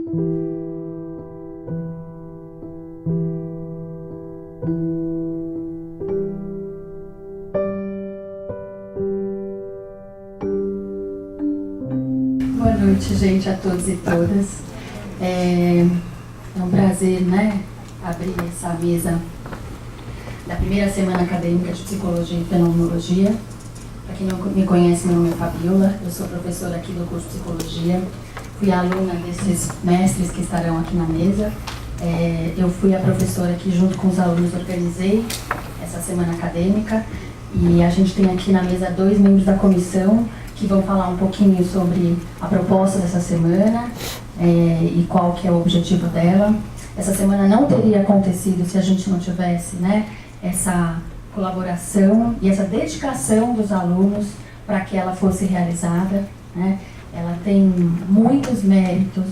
Boa noite, gente, a todos e todas. É um prazer, né, abrir essa mesa da primeira semana acadêmica de Psicologia e Fenomenologia. Para quem não me conhece, meu nome é Fabiola, eu sou professora aqui do curso de Psicologia. Fui aluna desses mestres que estarão aqui na mesa. Eu fui a professora que, junto com os alunos, organizei essa semana acadêmica. E a gente tem aqui na mesa 2 membros da comissão que vão falar um pouquinho sobre a proposta dessa semana e qual que é o objetivo dela. Essa semana não teria acontecido se a gente não tivesse, né, essa colaboração e essa dedicação dos alunos para que ela fosse realizada, né? Ela tem muitos méritos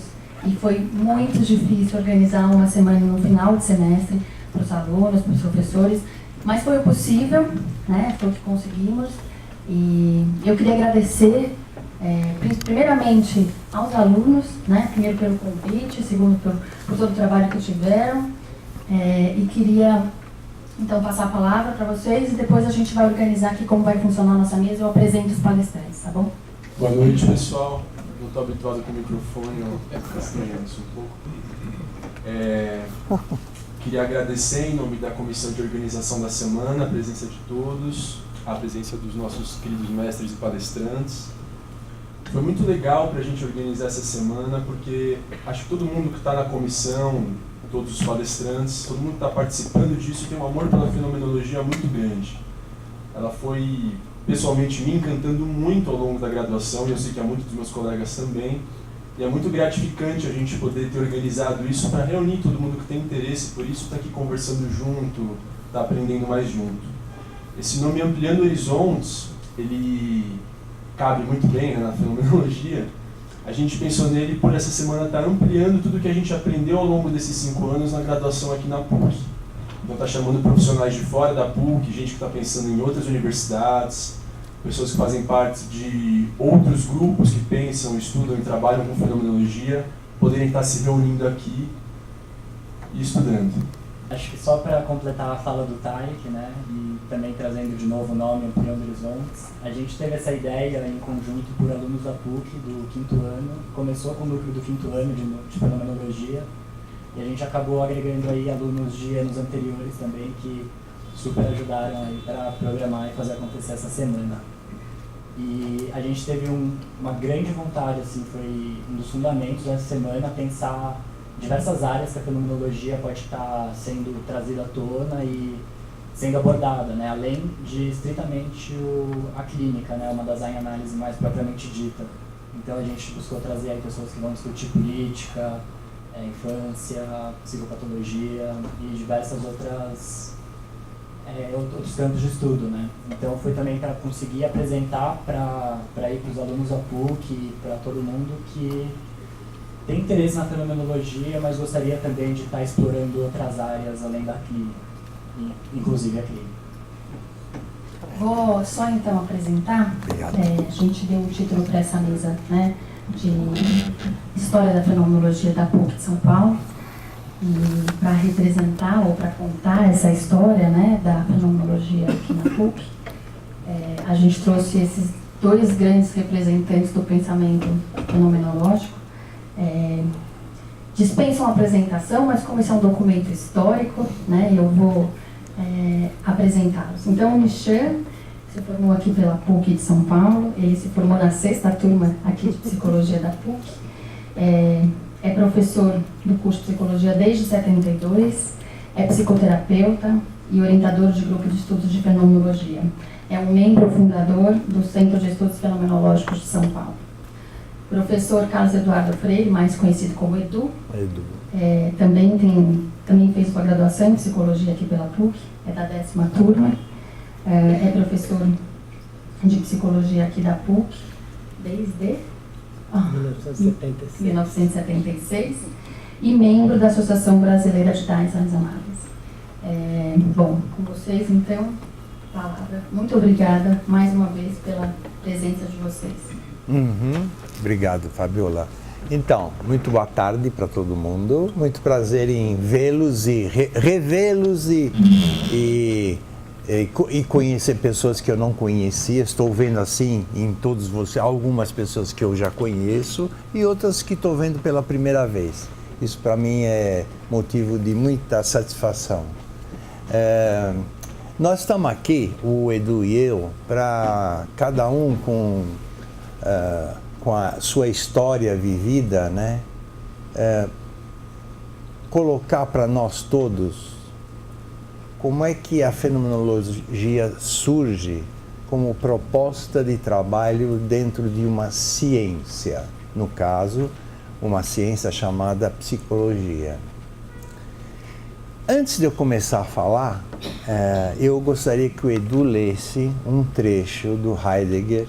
e foi muito difícil organizar uma semana no final de semestre para os alunos, para os professores, mas foi o possível, né? Foi o que conseguimos. E eu queria agradecer, primeiramente, aos alunos, né? Primeiro pelo convite, segundo por todo o trabalho que tiveram. E queria, então, passar a palavra para vocês e depois a gente vai organizar aqui como vai funcionar a nossa mesa e eu apresento os palestrantes, tá bom? Boa noite, pessoal. Não estou habituado com o microfone, estranhando-se um pouco. Queria agradecer, em nome da comissão de organização da semana, a presença de todos, a presença dos nossos queridos mestres e palestrantes. Foi muito legal para a gente organizar essa semana, porque acho que todo mundo que está na comissão, todos os palestrantes, todo mundo que está participando disso tem um amor pela fenomenologia muito grande. Ela foi, pessoalmente, me encantando muito ao longo da graduação, e eu sei que há muitos dos meus colegas também. E é muito gratificante a gente poder ter organizado isso para reunir todo mundo que tem interesse por isso, está aqui conversando junto, está aprendendo mais junto. Esse nome Ampliando Horizontes, ele cabe muito bem, né, na fenomenologia. A gente pensou nele por essa semana estar ampliando tudo que a gente aprendeu ao longo desses 5 anos na graduação aqui na PUC. Então está chamando profissionais de fora da PUC, gente que está pensando em outras universidades, pessoas que fazem parte de outros grupos que pensam, estudam e trabalham com fenomenologia, poderem estar se reunindo aqui e estudando. Acho que só para completar a fala do Tarek, né, e também trazendo de novo o nome Ampliando Horizontes, a gente teve essa ideia em conjunto por alunos da PUC do 5º ano, começou com o núcleo do 5º ano de fenomenologia, e a gente acabou agregando aí alunos de anos anteriores também que super ajudaram aí para programar e fazer acontecer essa semana. E a gente teve uma grande vontade, assim, foi um dos fundamentos dessa semana, pensar diversas áreas que a fenomenologia pode estar sendo trazida à tona e sendo abordada, né? Além de estritamente a clínica, né? Uma das áreas de análise mais propriamente dita. Então a gente buscou trazer aí pessoas que vão discutir política, infância, psicopatologia e diversas outros campos de estudo, né? Então foi também para conseguir apresentar para ir para os alunos da PUC e para todo mundo que tem interesse na fenomenologia, mas gostaria também de estar explorando outras áreas além da clínica, inclusive a clínica. Vou só então apresentar. A gente deu um título para essa mesa, né, de História da Fenomenologia da PUC de São Paulo. E para representar ou para contar essa história, né, da fenomenologia aqui na PUC, a gente trouxe esses 2 grandes representantes do pensamento fenomenológico. Dispensam a apresentação, mas como esse é um documento histórico, né, eu vou apresentá-los. Então, o Michan se formou aqui pela PUC de São Paulo, ele se formou na 6ª turma aqui de Psicologia da PUC, é professor do curso de Psicologia desde 72, é psicoterapeuta e orientador de grupo de estudos de fenomenologia. É um membro fundador do Centro de Estudos Fenomenológicos de São Paulo. Professor Carlos Eduardo Freire, mais conhecido como Edu, também fez sua graduação em Psicologia aqui pela PUC, é da 10ª turma, é professor de Psicologia aqui da PUC desde 1976 e membro da Associação Brasileira de Tais Amáveis. Bom, com vocês então, palavra. Muito obrigada mais uma vez pela presença de vocês. Obrigado, Fabiola. Então, muito boa tarde para todo mundo. Muito prazer em vê-los e revê-los e conhecer pessoas que eu não conhecia. Estou vendo assim em todos vocês, algumas pessoas que eu já conheço e outras que estou vendo pela primeira vez. Isso para mim é motivo de muita satisfação. Nós estamos aqui, o Edu e eu, para cada um com a sua história vivida, né? Colocar para nós todos como é que a fenomenologia surge como proposta de trabalho dentro de uma ciência, no caso, uma ciência chamada psicologia. Antes de eu começar a falar, eu gostaria que o Edu lesse um trecho do Heidegger,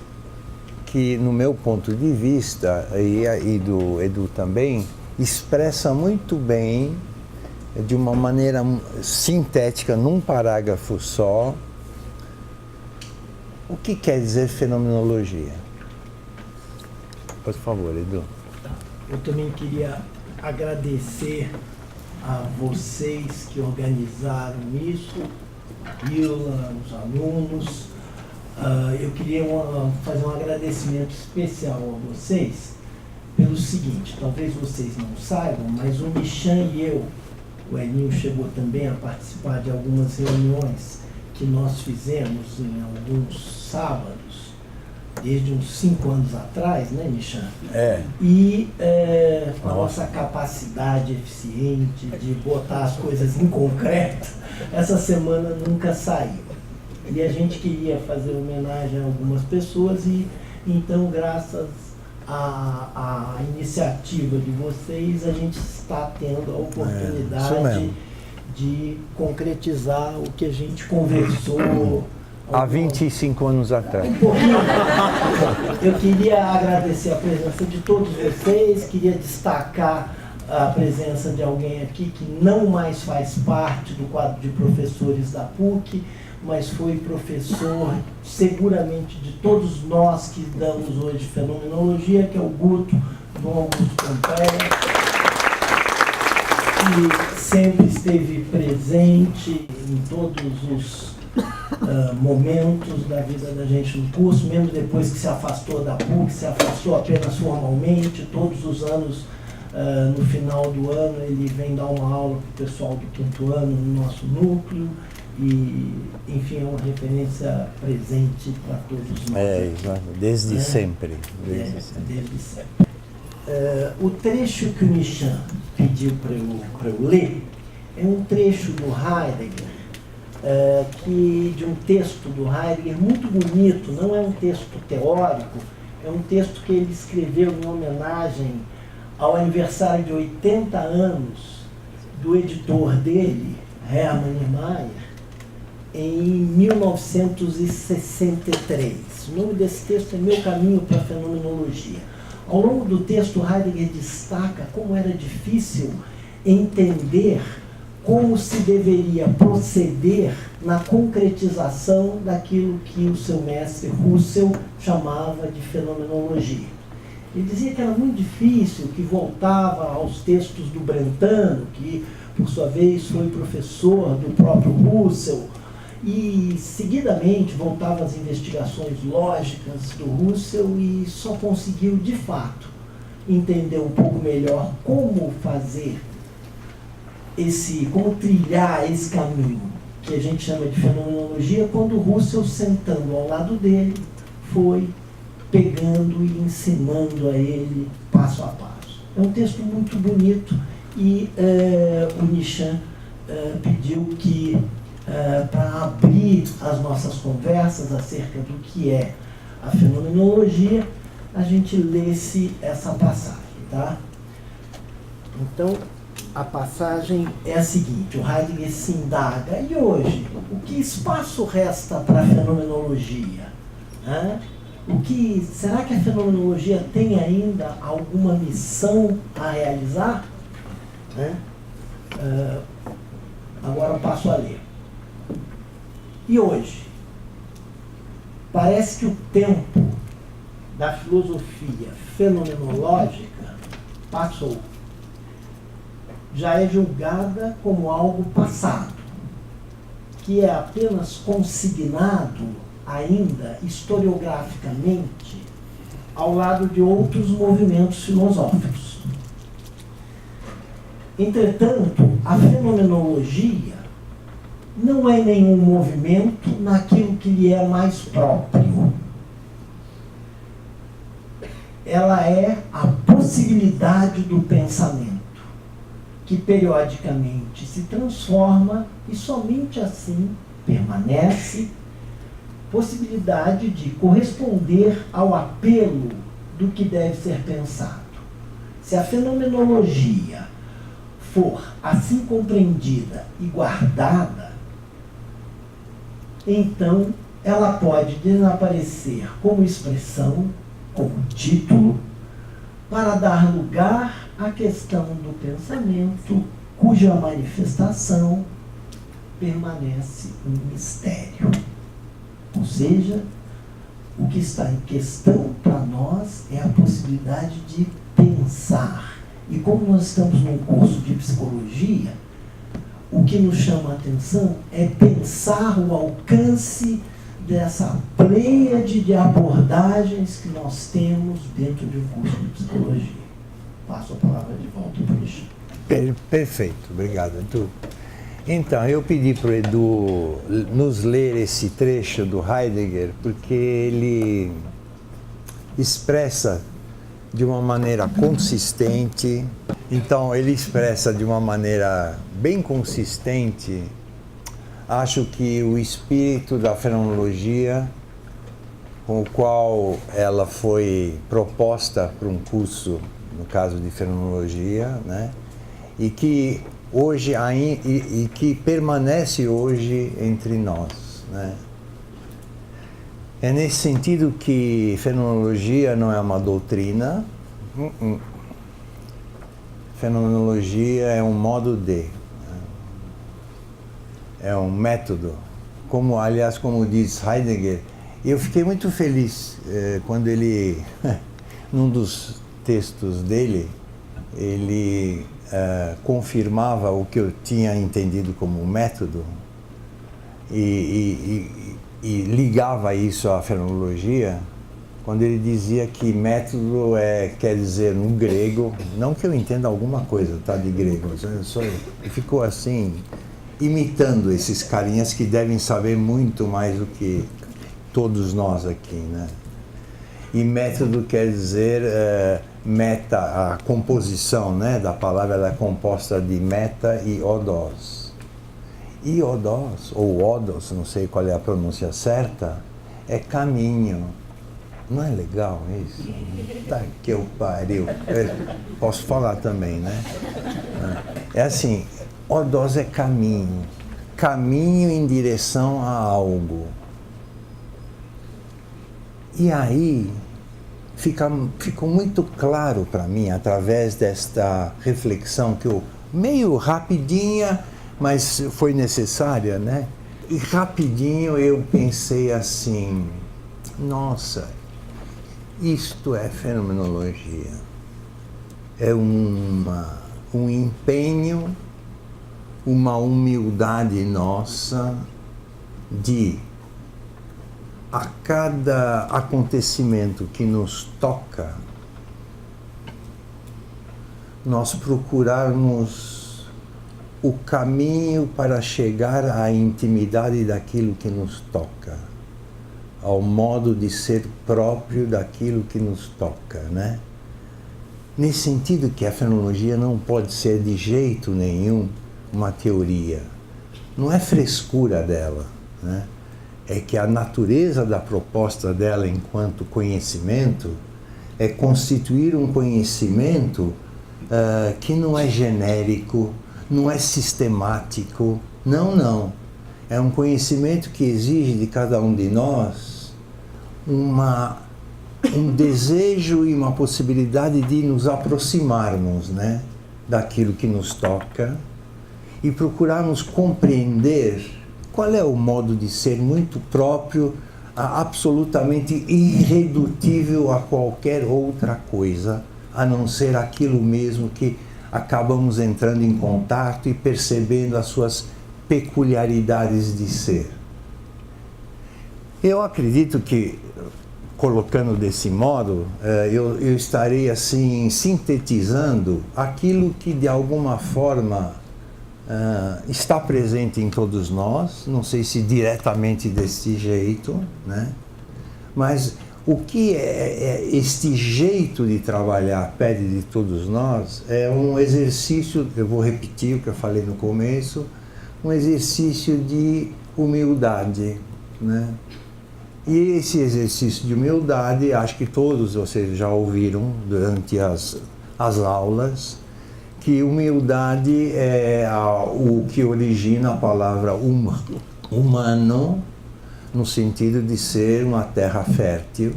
que, no meu ponto de vista, e do Edu também, expressa muito bem, de uma maneira sintética, num parágrafo só, o que quer dizer fenomenologia. Por favor, Edu. Eu também queria agradecer a vocês que organizaram isso, a Vila, os alunos. Eu queria fazer um agradecimento especial a vocês pelo seguinte: talvez vocês não saibam, mas o Nichan e eu, o Elinho chegou também a participar de algumas reuniões que nós fizemos em alguns sábados, desde uns 5 anos atrás, né, Nichan? E com a nossa capacidade eficiente de botar as coisas em concreto, essa semana nunca saiu. E a gente queria fazer homenagem a algumas pessoas e, então, graças à iniciativa de vocês, a gente está tendo a oportunidade de concretizar o que a gente conversou há 25 anos atrás. Eu queria agradecer a presença de todos vocês, queria destacar a presença de alguém aqui que não mais faz parte do quadro de professores da PUC, mas foi professor, seguramente, de todos nós que damos hoje fenomenologia, que é o Guto, Dom Augusto Pompeia, que sempre esteve presente em todos os momentos da vida da gente no curso, mesmo depois que se afastou da PUC, se afastou apenas formalmente. Todos os anos, no final do ano, ele vem dar uma aula para o pessoal do 5º ano no nosso núcleo. E, enfim, é uma referência presente para todos nós. Exato. Desde sempre. Desde sempre. O trecho que o Nichan pediu para eu ler é um trecho do Heidegger, de um texto do Heidegger muito bonito. Não é um texto teórico, é um texto que ele escreveu em homenagem ao aniversário de 80 anos do editor dele, Hermann Niemeyer, em 1963. O nome desse texto é Meu Caminho para a Fenomenologia. Ao longo do texto, Heidegger destaca como era difícil entender como se deveria proceder na concretização daquilo que o seu mestre Husserl chamava de fenomenologia. Ele dizia que era muito difícil, que voltava aos textos do Brentano, que, por sua vez, foi professor do próprio Husserl, e seguidamente voltava às investigações lógicas do Husserl e só conseguiu, de fato, entender um pouco melhor como fazer como trilhar esse caminho que a gente chama de fenomenologia, quando o Husserl, sentando ao lado dele, foi pegando e ensinando a ele passo a passo. É um texto muito bonito e o Nichan pediu que para abrir as nossas conversas acerca do que é a fenomenologia, a gente lesse essa passagem, tá? Então, a passagem é a seguinte: o Heidegger se indaga, e hoje, o que espaço resta para a fenomenologia? Será que a fenomenologia tem ainda alguma missão a realizar? Agora eu passo a ler. E hoje, parece que o tempo da filosofia fenomenológica passou. Já é julgada como algo passado, que é apenas consignado ainda historiograficamente ao lado de outros movimentos filosóficos. Entretanto, a fenomenologia não é nenhum movimento naquilo que lhe é mais próprio. Ela é a possibilidade do pensamento, que periodicamente se transforma e somente assim permanece, possibilidade de corresponder ao apelo do que deve ser pensado. Se a fenomenologia for assim compreendida e guardada, então ela pode desaparecer como expressão, como título, para dar lugar à questão do pensamento, cuja manifestação permanece um mistério. Ou seja, o que está em questão para nós é a possibilidade de pensar. E como nós estamos num curso de psicologia, o que nos chama a atenção é pensar o alcance dessa pleiade de abordagens que nós temos dentro de um curso de psicologia. Passo a palavra de volta para o Edu. Perfeito, obrigado, Edu. Então, eu pedi para o Edu nos ler esse trecho do Heidegger, porque ele expressa de uma maneira consistente. Então, ele expressa de uma maneira bem consistente, acho que o espírito da fenomenologia, com o qual ela foi proposta para um curso, no caso de fenomenologia, né? E que hoje e que permanece hoje entre nós, né? É nesse sentido que fenomenologia não é uma doutrina. Fenomenologia é um modo de, é um método, como diz Heidegger. E eu fiquei muito feliz quando ele, num dos textos dele, ele confirmava o que eu tinha entendido como método e ligava isso à fenomenologia, quando ele dizia que método quer dizer no grego, não que eu entenda alguma coisa, tá, de grego, ele ficou assim, imitando esses carinhas que devem saber muito mais do que todos nós aqui, né? E método quer dizer meta, a composição, né, da palavra, ela é composta de meta e odos. E odos, ou odos, não sei qual é a pronúncia certa, é caminho. Não é legal isso? Tá que eu pariu. Posso falar também, né? É assim, odos é caminho. Caminho em direção a algo. E aí ficou muito claro para mim, através desta reflexão que eu, meio rapidinha, mas foi necessária, né? E rapidinho eu pensei assim, nossa, isto é fenomenologia. É um empenho, uma humildade nossa de, a cada acontecimento que nos toca, nós procurarmos o caminho para chegar à intimidade daquilo que nos toca, ao modo de ser próprio daquilo que nos toca, né? Nesse sentido que a fenomenologia não pode ser de jeito nenhum uma teoria. Não é frescura dela, né? É que a natureza da proposta dela enquanto conhecimento é constituir um conhecimento que não é genérico, não é sistemático, não. É um conhecimento que exige de cada um de nós um desejo e uma possibilidade de nos aproximarmos, né, daquilo que nos toca e procurarmos compreender qual é o modo de ser muito próprio, absolutamente irredutível a qualquer outra coisa, a não ser aquilo mesmo que acabamos entrando em contato e percebendo as suas peculiaridades de ser. Eu acredito que, colocando desse modo, eu estarei assim sintetizando aquilo que de alguma forma está presente em todos nós, não sei se diretamente desse jeito, né? Mas o que este jeito de trabalhar pede de todos nós é um exercício, eu vou repetir o que eu falei no começo, um exercício de humildade, né? E esse exercício de humildade, acho que todos vocês já ouviram durante as aulas, que humildade é o que origina a palavra humano, no sentido de ser uma terra fértil,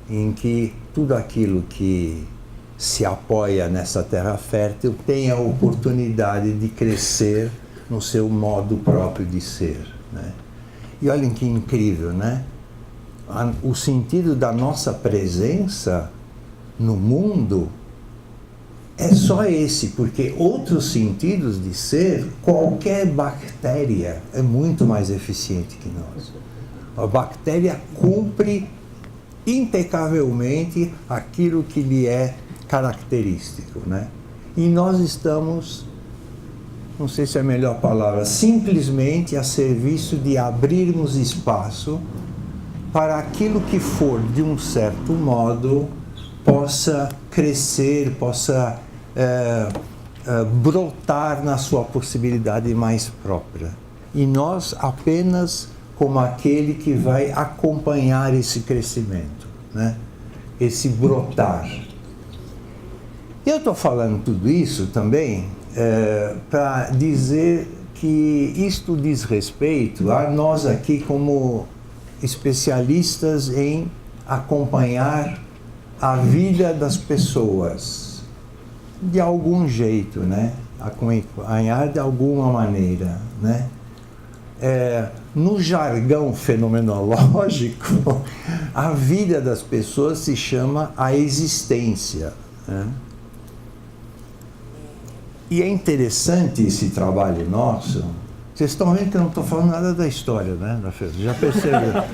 em que tudo aquilo que se apoia nessa terra fértil tem a oportunidade de crescer no seu modo próprio de ser, né? E olhem que incrível, né? O sentido da nossa presença no mundo é só esse, porque outros sentidos de ser, qualquer bactéria é muito mais eficiente que nós. A bactéria cumpre impecavelmente aquilo que lhe é característico, né? E nós estamos, não sei se é a melhor palavra, simplesmente a serviço de abrirmos espaço para aquilo que for, de um certo modo, possa crescer, possa brotar na sua possibilidade mais própria. E nós apenas como aquele que vai acompanhar esse crescimento, né? Esse brotar. Eu estou falando tudo isso também para dizer que isto diz respeito a nós aqui como especialistas em acompanhar a vida das pessoas de algum jeito, né? Acompanhar de alguma maneira, né? No jargão fenomenológico, a vida das pessoas se chama a existência, né? E é interessante esse trabalho nosso. Vocês estão vendo que eu não estou falando nada da história, né? Já perceberam?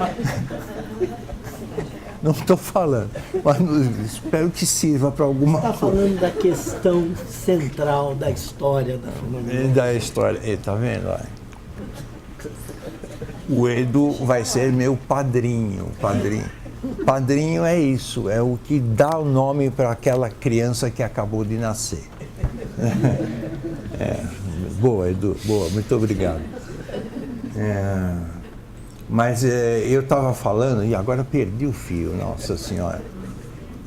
Não estou falando, mas espero que sirva para alguma coisa. Está falando da questão central da história da fenomenologia. Da história. Está vendo? O Edu vai ser meu padrinho. Padrinho é isso, é o que dá o nome para aquela criança que acabou de nascer. Boa, Edu, boa, muito obrigado. Mas eu estava falando, e agora perdi o fio, nossa senhora.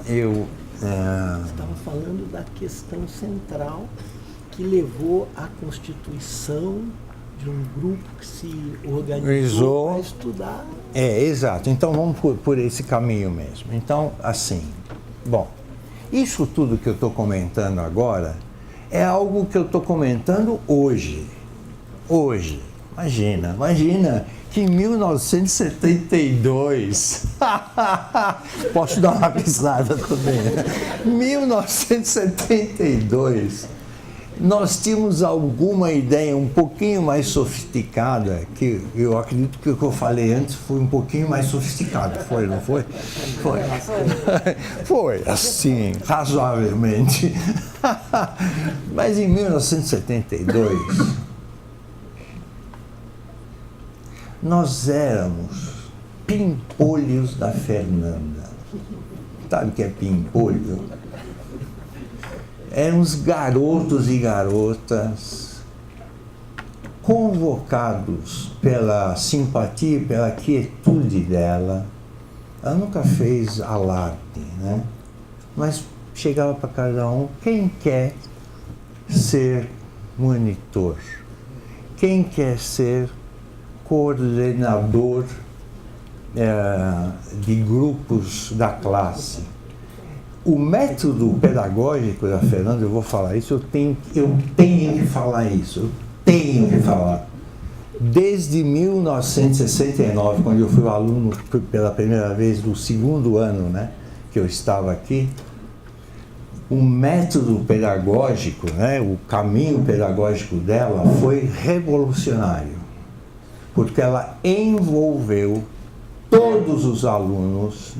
Estava falando da questão central que levou à constituição de um grupo que se organizou para estudar. Exato. Então vamos por esse caminho mesmo. Então, assim, bom, isso tudo que eu estou comentando agora é algo que eu estou comentando hoje. Hoje. Imagina que em 1972, posso dar uma risada também, né? 1972, nós tínhamos alguma ideia um pouquinho mais sofisticada, que eu acredito que o que eu falei antes foi um pouquinho mais sofisticado, não foi? Foi. Foi, assim, razoavelmente. Mas em 1972, nós éramos pimpolhos da Fernanda. Sabe o que é pimpolho? Éramos garotos e garotas convocados pela simpatia, pela quietude dela. Ela nunca fez alarde, né? Mas chegava para cada um: quem quer ser monitor? Quem quer ser coordenador de grupos da classe? O método pedagógico da Fernanda, eu vou falar isso, eu tenho que falar isso, Desde 1969, quando eu fui aluno pela primeira vez do segundo ano, né, que eu estava aqui, o método pedagógico, né, o caminho pedagógico dela foi revolucionário, porque ela envolveu todos os alunos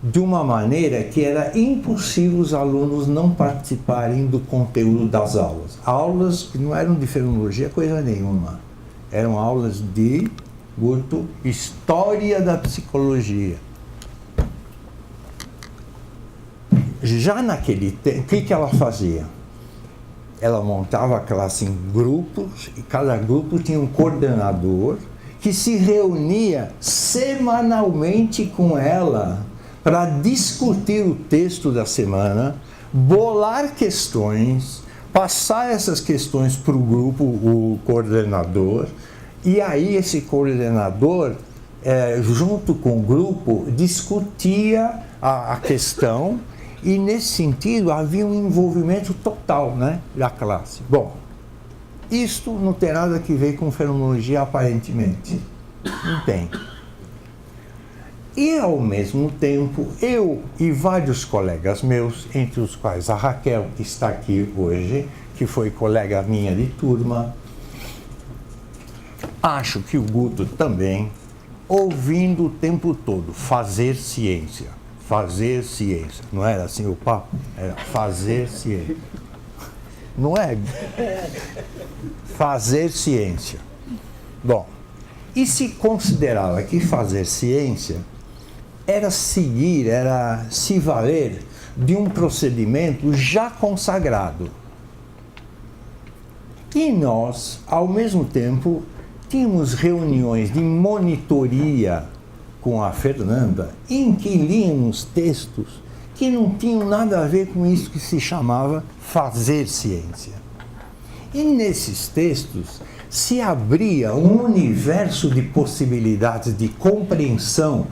de uma maneira que era impossível os alunos não participarem do conteúdo das aulas. Aulas que não eram de fenomenologia, coisa nenhuma. Eram aulas de história da psicologia. Já naquele tempo, o que ela fazia? Ela montava a classe em grupos, e cada grupo tinha um coordenador que se reunia semanalmente com ela para discutir o texto da semana, bolar questões, passar essas questões para o grupo, o coordenador, e aí esse coordenador, junto com o grupo, discutia a questão, e nesse sentido havia um envolvimento total, né, da classe. Bom, isto não tem nada a ver com fenomenologia aparentemente, não tem. E, ao mesmo tempo, eu e vários colegas meus, entre os quais a Raquel, que está aqui hoje, que foi colega minha de turma, acho que o Guto também, ouvindo o tempo todo, fazer ciência. Não era assim o papo? Era fazer ciência. Não é? Fazer ciência. Bom, e se considerava que fazer ciência era se valer de um procedimento já consagrado. E nós, ao mesmo tempo, tínhamos reuniões de monitoria com a Fernanda, em que líamos textos que não tinham nada a ver com isso que se chamava fazer ciência. E nesses textos se abria um universo de possibilidades de compreensão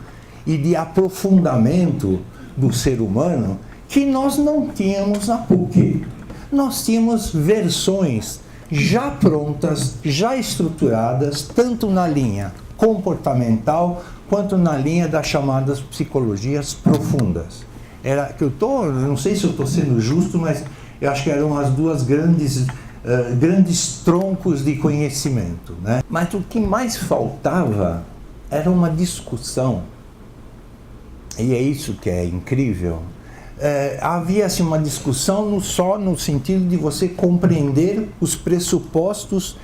e de aprofundamento do ser humano que nós não tínhamos na PUC. Nós tínhamos versões já prontas, já estruturadas, tanto na linha comportamental quanto na linha das chamadas psicologias profundas. Não sei se eu estou sendo justo, mas eu acho que eram as duas grandes troncos de conhecimento, né? Mas o que mais faltava era uma discussão. E é isso que é incrível. Havia assim, uma discussão só no sentido de você compreender os pressupostos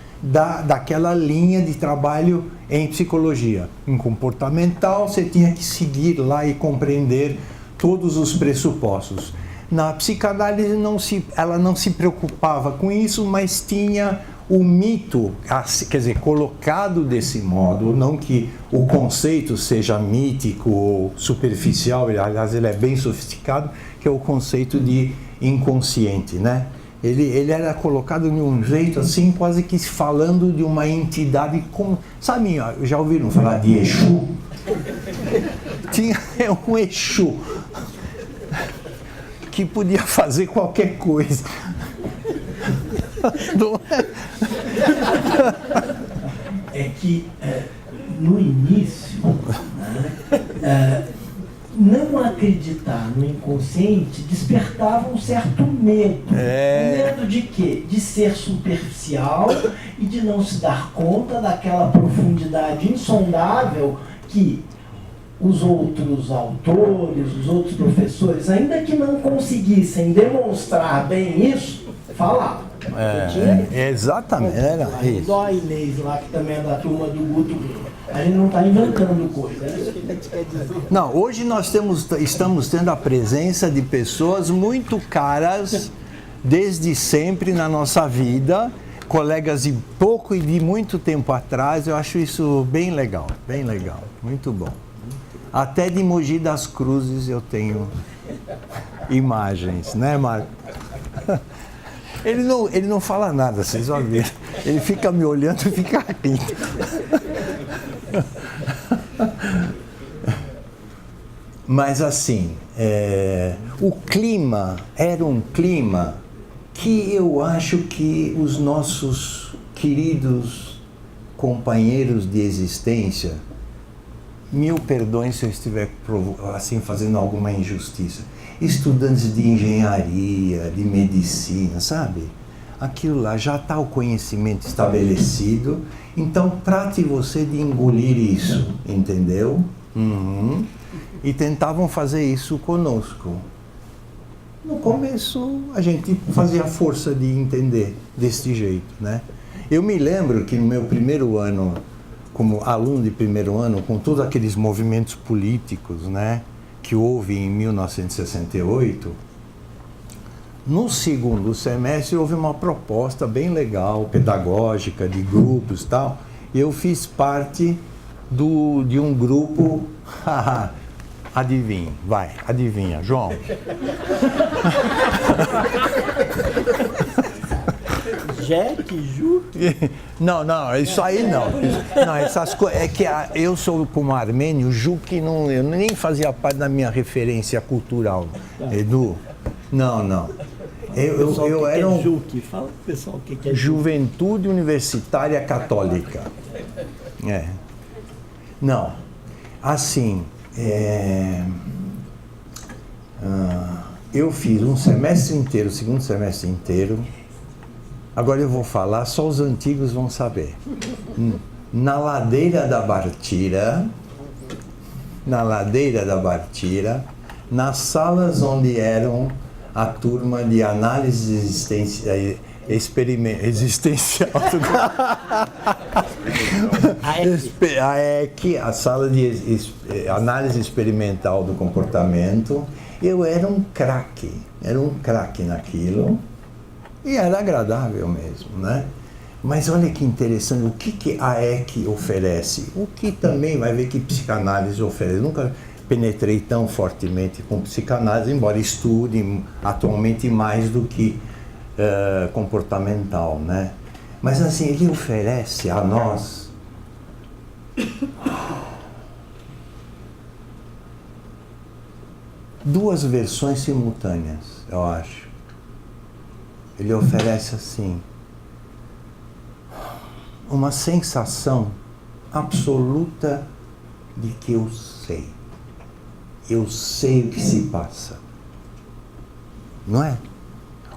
daquela linha de trabalho em psicologia. Em comportamental, você tinha que seguir lá e compreender todos os pressupostos. Na psicanálise, ela não se preocupava com isso, mas tinha o mito, quer dizer, colocado desse modo, não que o conceito seja mítico ou superficial, aliás, ele é bem sofisticado, que é o conceito de inconsciente, né? Ele era colocado de um jeito assim, quase que falando de uma entidade, sabe, já ouviram falar de Exu? Tinha um Exu que podia fazer qualquer coisa. É que no início, não acreditar no inconsciente despertava um certo medo. Medo de quê? De ser superficial e de não se dar conta daquela profundidade insondável que os outros autores, os outros professores, ainda que não conseguissem demonstrar bem isso, falavam. Exatamente, era isso. Igual a Inês lá, que também é da turma do Guto. A gente não está inventando coisa. Não, hoje nós estamos tendo a presença de pessoas muito caras, desde sempre na nossa vida, colegas de pouco e de muito tempo atrás. Eu acho isso bem legal, muito bom. Até de Mogi das Cruzes eu tenho imagens, né, Marco? Ele não fala nada, vocês vão ver. Ele fica me olhando e fica rindo. Mas assim, o clima era um clima que eu acho que os nossos queridos companheiros de existência, mil perdões se eu estiver assim fazendo alguma injustiça, estudantes de engenharia, de medicina, sabe? Aquilo lá já está o conhecimento estabelecido, então trate você de engolir isso, entendeu? Uhum. E tentavam fazer isso conosco. No começo a gente fazia força de entender desse jeito, né? Eu me lembro que no meu primeiro ano, como aluno de primeiro ano, com todos aqueles movimentos políticos, né, que houve em 1968, no segundo semestre houve uma proposta bem legal, pedagógica, de grupos e tal. Eu fiz parte de um grupo... Adivinha, vai, adivinha, João. Jack, Juque? Não, isso aí não. Não, essas coisas. É que eu sou como armênio, Juque não, eu nem fazia parte da minha referência cultural. Edu, não. Eu era um. Juque? Fala pro pessoal o que é Juque. Juventude Universitária Católica. É. Não. Assim. Eu fiz um semestre inteiro, segundo semestre inteiro. Agora eu vou falar, só os antigos vão saber. Na ladeira da Bartira, nas salas onde eram a turma de análise existencial. A EC, a sala de análise experimental do comportamento. Eu era um craque naquilo. E era agradável mesmo, né? Mas olha que interessante, o que a EC oferece? O que também vai ver que psicanálise oferece? Eu nunca penetrei tão fortemente com psicanálise, embora estude atualmente mais do que comportamental, né? Mas assim, ele oferece a nós duas versões simultâneas, eu acho. Ele oferece assim uma sensação absoluta de que eu sei o que se passa, não é?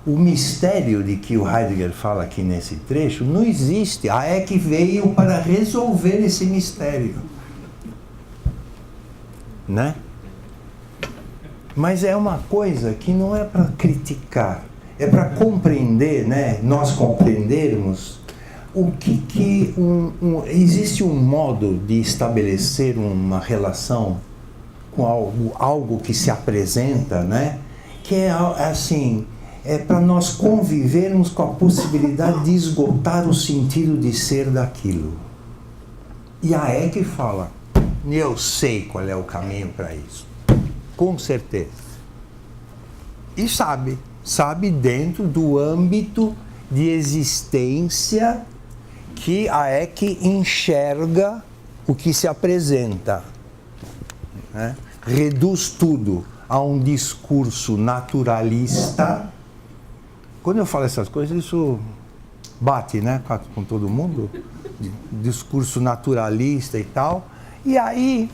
O mistério de que o Heidegger fala aqui nesse trecho não existe. A EC veio para resolver esse mistério, né? Mas é uma coisa que não é para criticar, é para compreender, né? Nós compreendermos o que existe um modo de estabelecer uma relação com algo que se apresenta, né? Que é assim, é para nós convivermos com a possibilidade de esgotar o sentido de ser daquilo. E a EC fala, eu sei qual é o caminho para isso, com certeza. E sabe dentro do âmbito de existência que a EC enxerga o que se apresenta, né? Reduz tudo a um discurso naturalista. Quando eu falo essas coisas, isso bate, né, com todo mundo, discurso naturalista e tal, e aí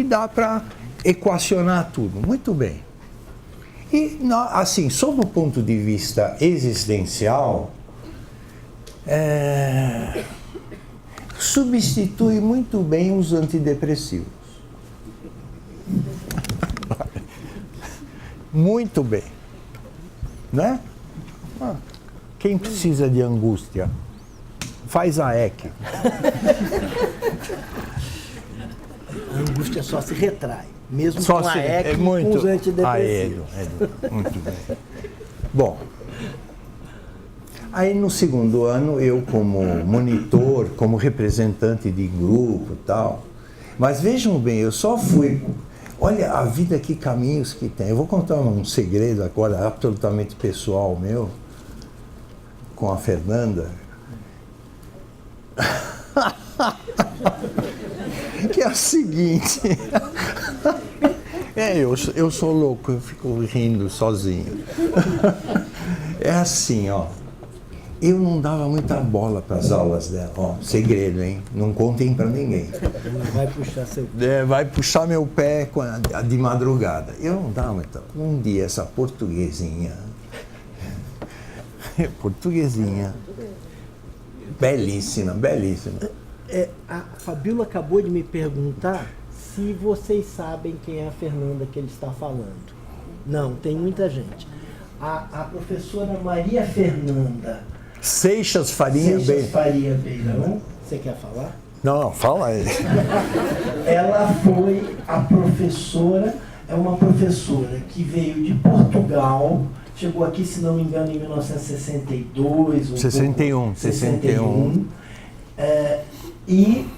dá para equacionar tudo, muito bem. E, assim, sob o ponto de vista existencial, substitui muito bem os antidepressivos. Muito bem, né? Quem precisa de angústia? Faz a EC. A angústia só se retrai, mesmo Só com a se- EC é e muito- com os antidepressivos. Muito bem. Bom, aí no segundo ano eu como monitor, como representante de grupo e tal, mas vejam bem, eu só fui... Olha a vida, que caminhos que tem. Eu vou contar um segredo agora, absolutamente pessoal meu, com a Fernanda. Que é o seguinte... eu sou louco, eu fico rindo sozinho. É assim, ó. Eu não dava muita bola para as aulas dela. Ó, segredo, hein? Não contem para ninguém. Vai puxar seu... Vai puxar meu pé de madrugada. Eu não dava muita. Um dia essa portuguesinha, belíssima, belíssima. A Fabíola acabou de me perguntar se vocês sabem quem é a Fernanda que ele está falando. Não, tem muita gente. A professora Maria Fernanda Seixas Faria Beirão, você quer falar? Não, fala aí. Ela foi a professora, é uma professora que veio de Portugal, chegou aqui, se não me engano, em 1962. 61. E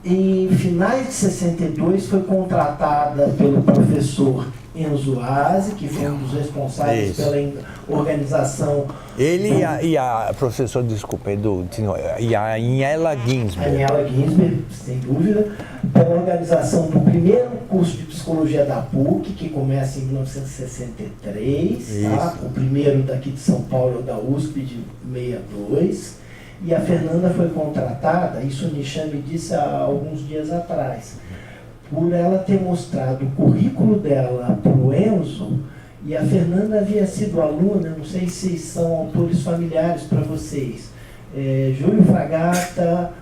em finais de 62 foi contratada pelo professor Enzo Aze, que foi um dos responsáveis pela organização. Ele e a professora, desculpa, e a Aniela Ginsberg. Aniela Ginsberg, sem dúvida, pela organização do primeiro curso de psicologia da PUC, que começa em 1963, tá? O primeiro daqui de São Paulo é o da USP de 62. E a Fernanda foi contratada, isso o Nishan me disse há alguns dias atrás, por ela ter mostrado o currículo dela para o Enzo, e a Fernanda havia sido aluna, não sei se são autores familiares para vocês, Júlio Fragata,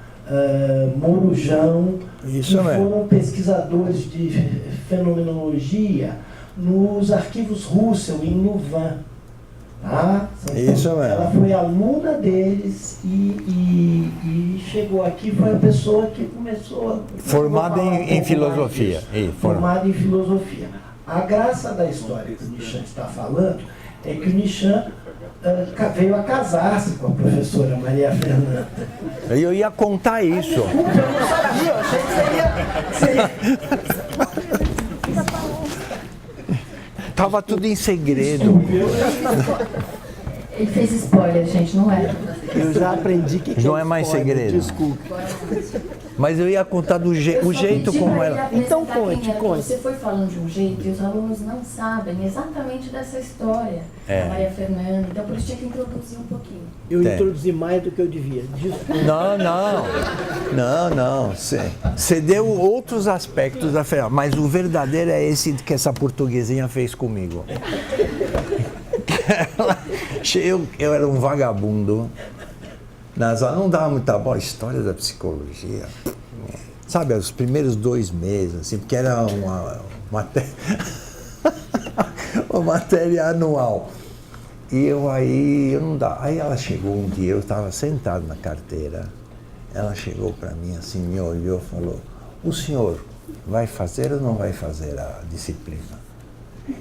Morujão, que foram pesquisadores de fenomenologia nos arquivos Russell, em Louvain. Tá? Ela foi aluna deles e chegou aqui, foi a pessoa que começou... Formada em filosofia. Formada em filosofia. A graça da história que o Nishan está falando é que o Nishan veio a casar-se com a professora Maria Fernanda. Eu ia contar isso. Desculpa, eu não sabia, eu achei que você ia... Tava tudo em segredo. Ele fez spoiler, gente, não é? Eu já aprendi que não é mais segredo. Desculpe. Mas eu ia contar o jeito como ela... Então conte. Você foi falando de um jeito e os alunos não sabem exatamente dessa história. A Maria Fernanda, então por isso tinha que introduzir um pouquinho. Eu introduzi mais do que eu devia. Desculpa. Não. Você deu outros aspectos da Fernanda, mas o verdadeiro é esse que essa portuguesinha fez comigo. Eu era um vagabundo. Não dava muita boa história da psicologia. Sabe, os primeiros 2 meses, assim, porque era uma matéria anual. E eu não dava. Aí ela chegou um dia, eu estava sentado na carteira, ela chegou para mim assim, me olhou e falou: o senhor vai fazer ou não vai fazer a disciplina?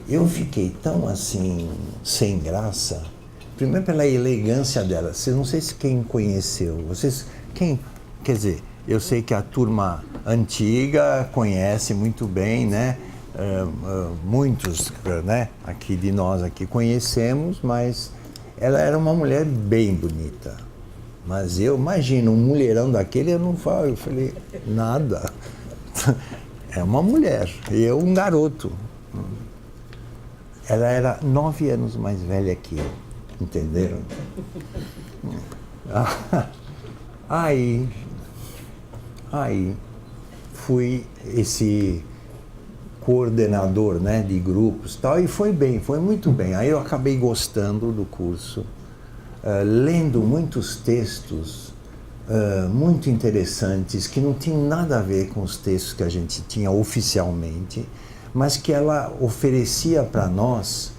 Eu fiquei tão assim, sem graça, primeiro pela elegância dela. Não sei se quem conheceu, quer dizer, eu sei que a turma antiga conhece muito bem, né? Muitos, né, aqui de nós aqui conhecemos, mas ela era uma mulher bem bonita. Mas eu imagino, um mulherão daquele eu não falo, eu falei, nada. É uma mulher, e eu um garoto. Ela era 9 anos mais velha que eu, entenderam? Aí fui esse coordenador, né, de grupos e tal, e foi muito bem. Aí eu acabei gostando do curso, lendo muitos textos muito interessantes, que não tinham nada a ver com os textos que a gente tinha oficialmente, mas que ela oferecia para nós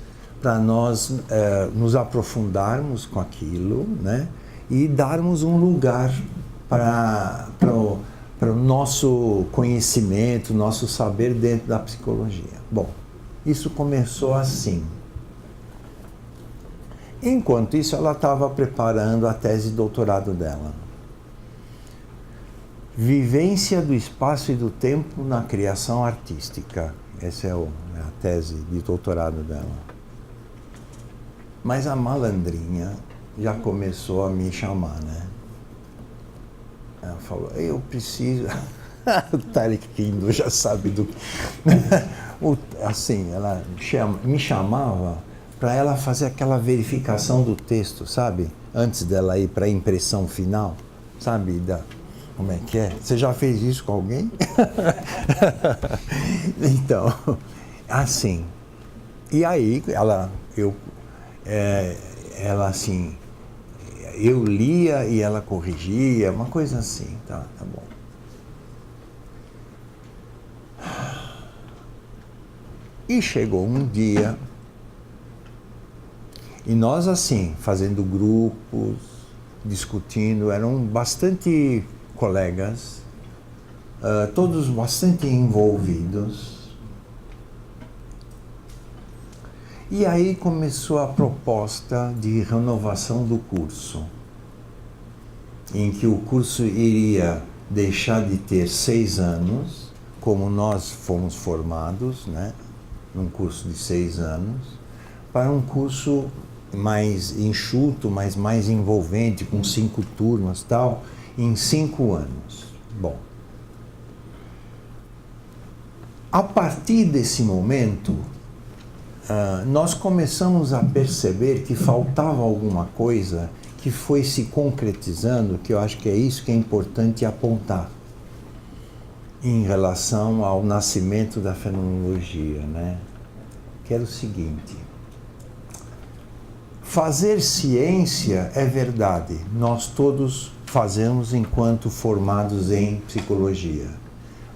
nos aprofundarmos com aquilo, né, e darmos um lugar para o nosso conhecimento, nosso saber dentro da psicologia. Bom, isso começou assim. Enquanto isso, ela estava preparando a tese de doutorado dela. Vivência do espaço e do tempo na criação artística. Essa é a tese de doutorado dela. Mas a malandrinha já começou a me chamar, né? Ela falou, eu preciso... O Tarek Kindo já sabe do que... Assim, ela me chamava para ela fazer aquela verificação do texto, sabe? antes dela ir para a impressão final, sabe? Como é que é? Você já fez isso com alguém? Então, assim. E aí, ela assim, eu lia e ela corrigia, uma coisa assim, tá bom. E chegou um dia, e nós assim, fazendo grupos, discutindo, eram bastante colegas, todos bastante envolvidos. E aí começou a proposta de renovação do curso, em que o curso iria deixar de ter 6 anos, como nós fomos formados, né, num curso de 6 anos, para um curso mais enxuto, mas mais envolvente, com 5 turmas e tal, em 5 anos. Bom, a partir desse momento, nós começamos a perceber que faltava alguma coisa que foi se concretizando, que eu acho que é isso que é importante apontar em relação ao nascimento da fenomenologia, né? Que era o seguinte: fazer ciência é verdade, nós todos fazemos enquanto formados em psicologia,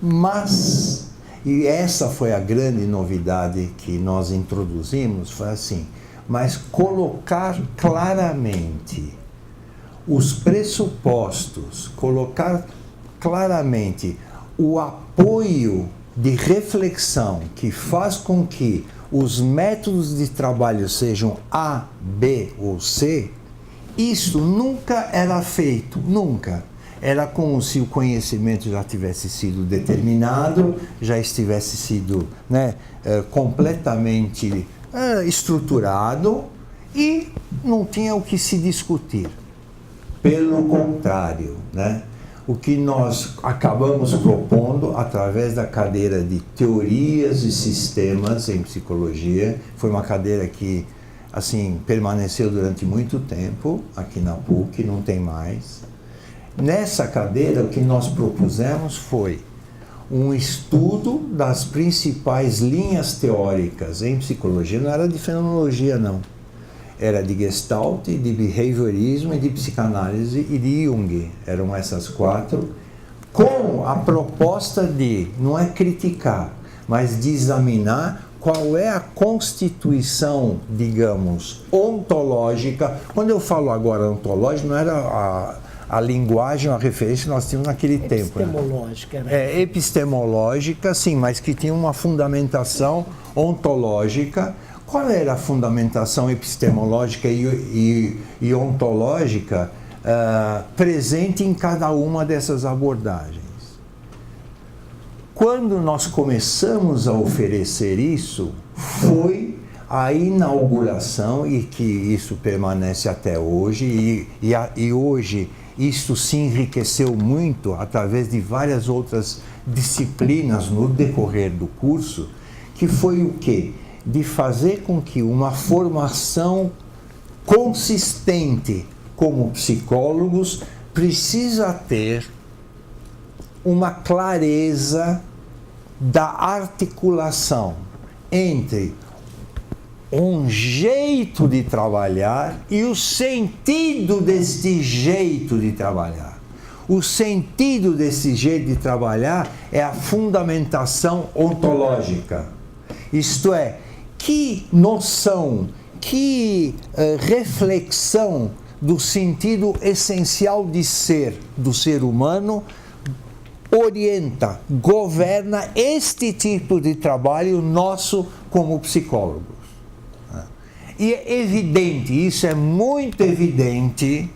mas, e essa foi a grande novidade que nós introduzimos, foi assim, mas colocar claramente os pressupostos, colocar claramente o apoio de reflexão que faz com que os métodos de trabalho sejam A, B ou C, isso nunca era feito, nunca. Era como se o conhecimento já tivesse sido determinado, já estivesse sido, né, completamente estruturado e não tinha o que se discutir. Pelo contrário, né? O que nós acabamos propondo através da cadeira de teorias e sistemas em psicologia, foi uma cadeira que assim permaneceu durante muito tempo aqui na PUC, não tem mais. Nessa cadeira, o que nós propusemos foi um estudo das principais linhas teóricas em psicologia, não era de fenomenologia não, era de Gestalt, de behaviorismo, de psicanálise e de Jung. Eram essas 4, com a proposta de, não é criticar, mas de examinar qual é a constituição, digamos, ontológica. Quando eu falo agora ontológica, não era a linguagem, a referência que nós tínhamos naquele tempo. Epistemológica, né? Epistemológica, sim, mas que tinha uma fundamentação ontológica. Qual era a fundamentação epistemológica e ontológica presente em cada uma dessas abordagens? Quando nós começamos a oferecer isso, foi a inauguração, e que isso permanece até hoje, e hoje isso se enriqueceu muito através de várias outras disciplinas no decorrer do curso, que foi o quê? De fazer com que uma formação consistente como psicólogos precisa ter uma clareza da articulação entre um jeito de trabalhar e o sentido desse jeito de trabalhar. O sentido desse jeito de trabalhar é a fundamentação ontológica. Isto é, que noção, que reflexão do sentido essencial de ser do ser humano orienta, governa este tipo de trabalho nosso como psicólogos. E é evidente, isso é muito evidente,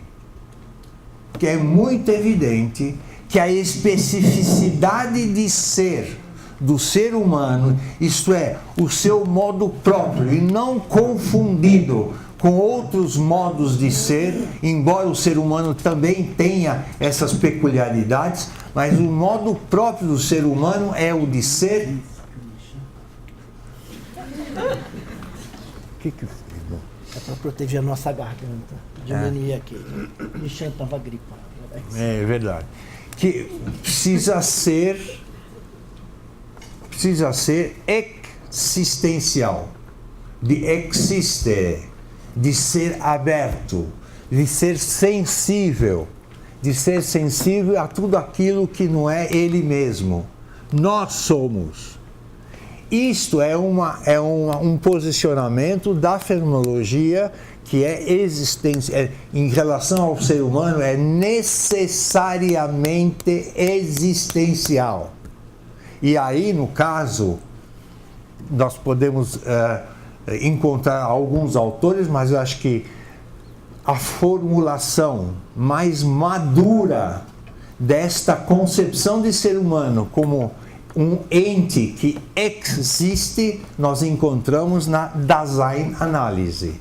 que a especificidade de ser do ser humano, isto é, o seu modo próprio e não confundido com outros modos de ser, embora o ser humano também tenha essas peculiaridades, mas o modo próprio do ser humano é o de ser. O que É para proteger a nossa garganta, diminuir aqui. O Michel estava gripado. É verdade. Que precisa ser existencial, de existere, de ser aberto, de ser sensível a tudo aquilo que não é ele mesmo. Nós somos. Isto é um posicionamento da fenomenologia que é existência, em relação ao ser humano, é necessariamente existencial. E aí, no caso, nós podemos encontrar alguns autores, mas eu acho que a formulação mais madura desta concepção de ser humano como um ente que existe, nós encontramos na Dasein-Análise,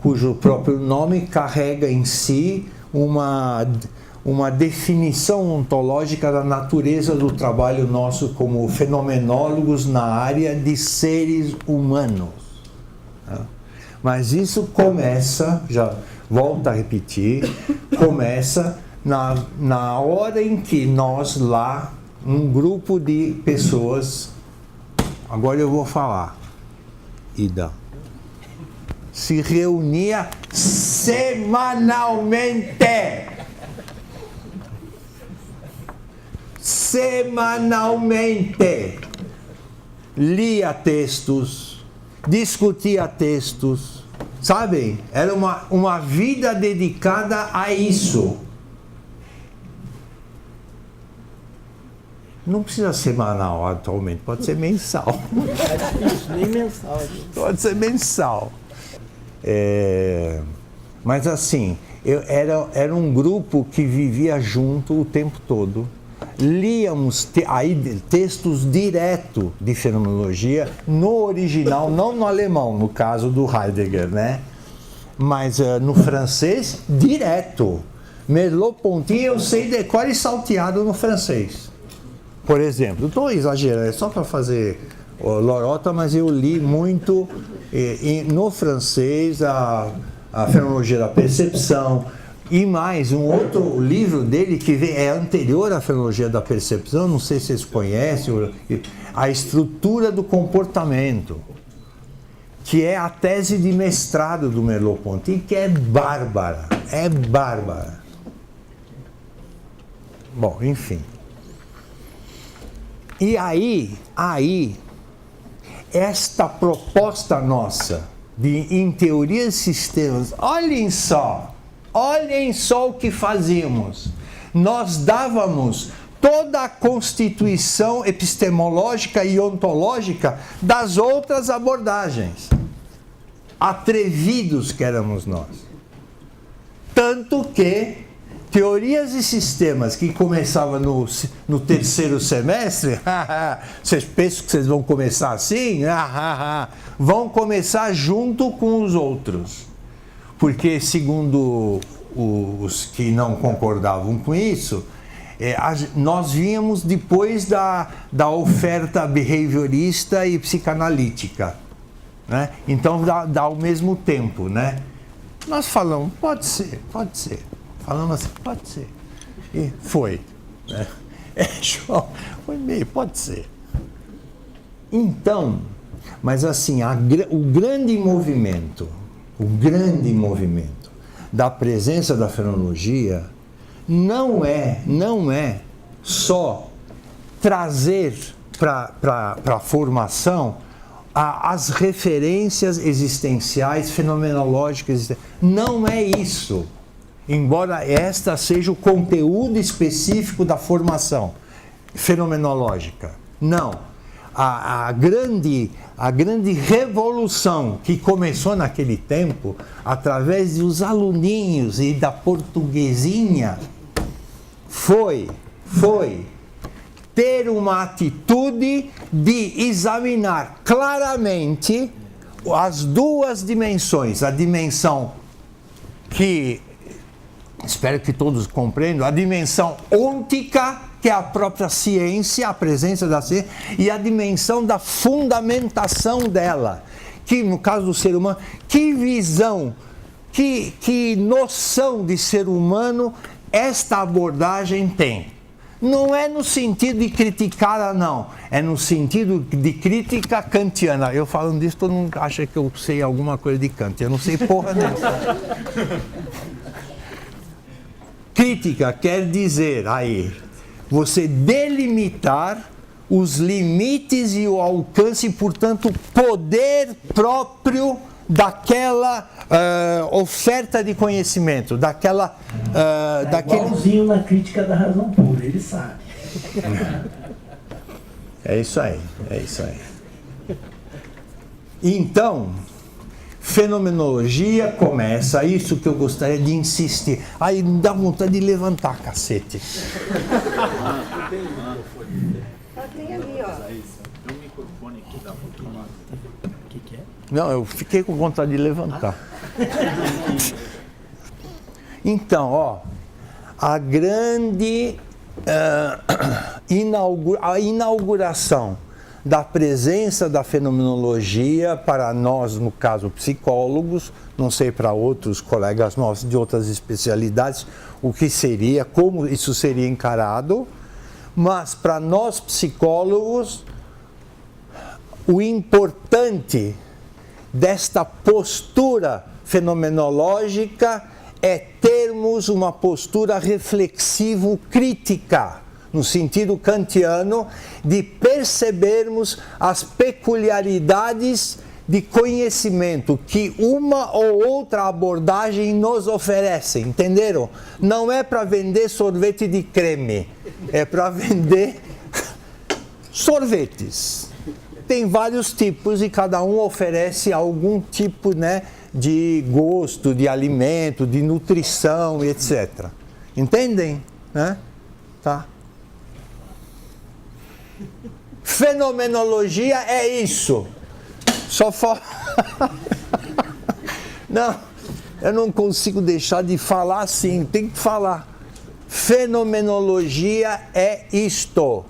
cujo próprio nome carrega em si uma definição ontológica da natureza do trabalho nosso como fenomenólogos na área de seres humanos. Mas isso começa, já volto a repetir, começa na hora em que nós lá, um grupo de pessoas, agora eu vou falar, Ida, se reunia semanalmente, lia textos, discutia textos, sabem? Era uma vida dedicada a isso. Não precisa ser semanal atualmente, pode ser mensal. É isso, nem mensal. Pode ser mensal. Mas assim, era um grupo que vivia junto o tempo todo. Líamos textos direto de fenomenologia no original, não no alemão, no caso do Heidegger, né? Mas no francês, direto. Merleau-Ponty eu sei decor e salteado no francês. Por exemplo, estou exagerando, é só para fazer lorota, mas eu li muito no francês a Fenomenologia da Percepção, e mais um outro livro dele que é anterior à Fenomenologia da Percepção, não sei se vocês conhecem, A Estrutura do Comportamento, que é a tese de mestrado do Merleau-Ponty, que é bárbara, Bom, enfim. E aí, esta proposta nossa em teorias de sistemas, olhem só o que fazíamos. Nós dávamos toda a constituição epistemológica e ontológica das outras abordagens. Atrevidos que éramos nós. Tanto que teorias e sistemas que começava no terceiro semestre, vocês pensam que vocês vão começar assim? Vão começar junto com os outros. Porque, segundo os que não concordavam com isso, nós vínhamos depois da oferta behaviorista e psicanalítica. Né? Então, dá ao mesmo tempo. Né? Nós falamos, pode ser. Falamos assim, pode ser. E foi. Né? João, foi meio, pode ser. Então, mas assim, o grande movimento da presença da fenomenologia não é só trazer para a formação as referências existenciais, fenomenológicas. Não é isso. Embora esta seja o conteúdo específico da formação fenomenológica. Não. A grande revolução que começou naquele tempo, através dos aluninhos e da portuguesinha, foi ter uma atitude de examinar claramente as duas dimensões. A dimensão que, espero que todos compreendam, a dimensão ôntica, que é a própria ciência, a presença da ciência, e a dimensão da fundamentação dela, que no caso do ser humano, que visão, que noção de ser humano esta abordagem tem. Não é no sentido de criticar, não. É no sentido de crítica kantiana. Eu falando disso, todo mundo acha que eu sei alguma coisa de Kant. Eu não sei porra nenhuma. Crítica quer dizer, aí, você delimitar os limites e o alcance, portanto, o poder próprio daquela oferta de conhecimento, daquela... igualzinho na crítica da razão pura, ele sabe. É isso aí, é isso aí. Então, fenomenologia começa, isso que eu gostaria de insistir. Aí dá vontade de levantar, cacete. Tem ali, ó. Tem um microfone que dá muito lado. O que é? Não, eu fiquei com vontade de levantar. Então, ó, a grande a inauguração da presença da fenomenologia para nós, no caso psicólogos, não sei para outros colegas nossos de outras especialidades, o que seria, como isso seria encarado, mas para nós psicólogos, o importante desta postura fenomenológica é termos uma postura reflexivo-crítica, no sentido kantiano, de percebermos as peculiaridades de conhecimento que uma ou outra abordagem nos oferece, entenderam? Não é para vender sorvete de creme, é para vender sorvetes. Tem vários tipos e cada um oferece algum tipo, né, de gosto, de alimento, de nutrição, etc. Entendem? Né? Tá? Fenomenologia é isso. Só Não, eu não consigo deixar de falar assim, tem que falar. Fenomenologia é isto.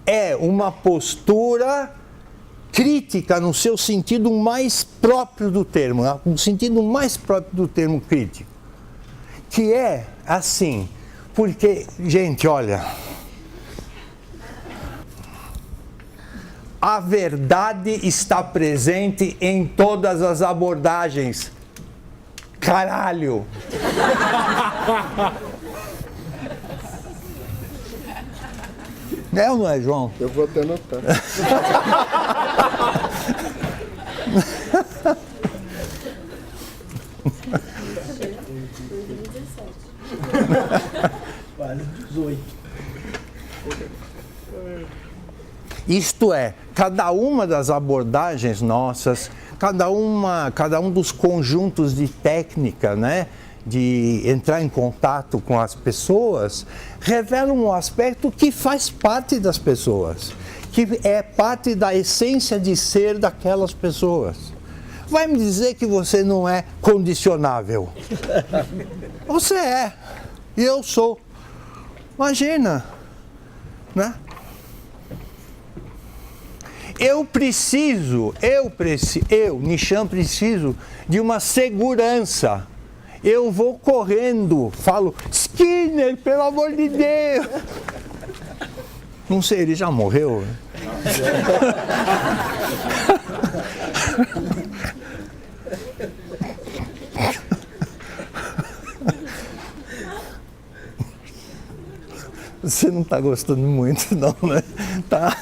É uma postura crítica no seu sentido mais próprio do termo, no sentido mais próprio do termo crítico. Que é assim, porque, gente, olha, a verdade está presente em todas as abordagens. Caralho! É ou não é, João? Eu vou até anotar. Quase 18. Isto é, cada uma das abordagens nossas, cada um dos conjuntos de técnica, né, de entrar em contato com as pessoas, revela um aspecto que faz parte das pessoas, que é parte da essência de ser daquelas pessoas. Vai me dizer que você não é condicionável? Você é, e eu sou. Imagina, né? Eu, Nishan, preciso de uma segurança. Eu vou correndo, falo, Skinner, pelo amor de Deus. Não sei, ele já morreu? Você não está gostando muito, não, né? Tá.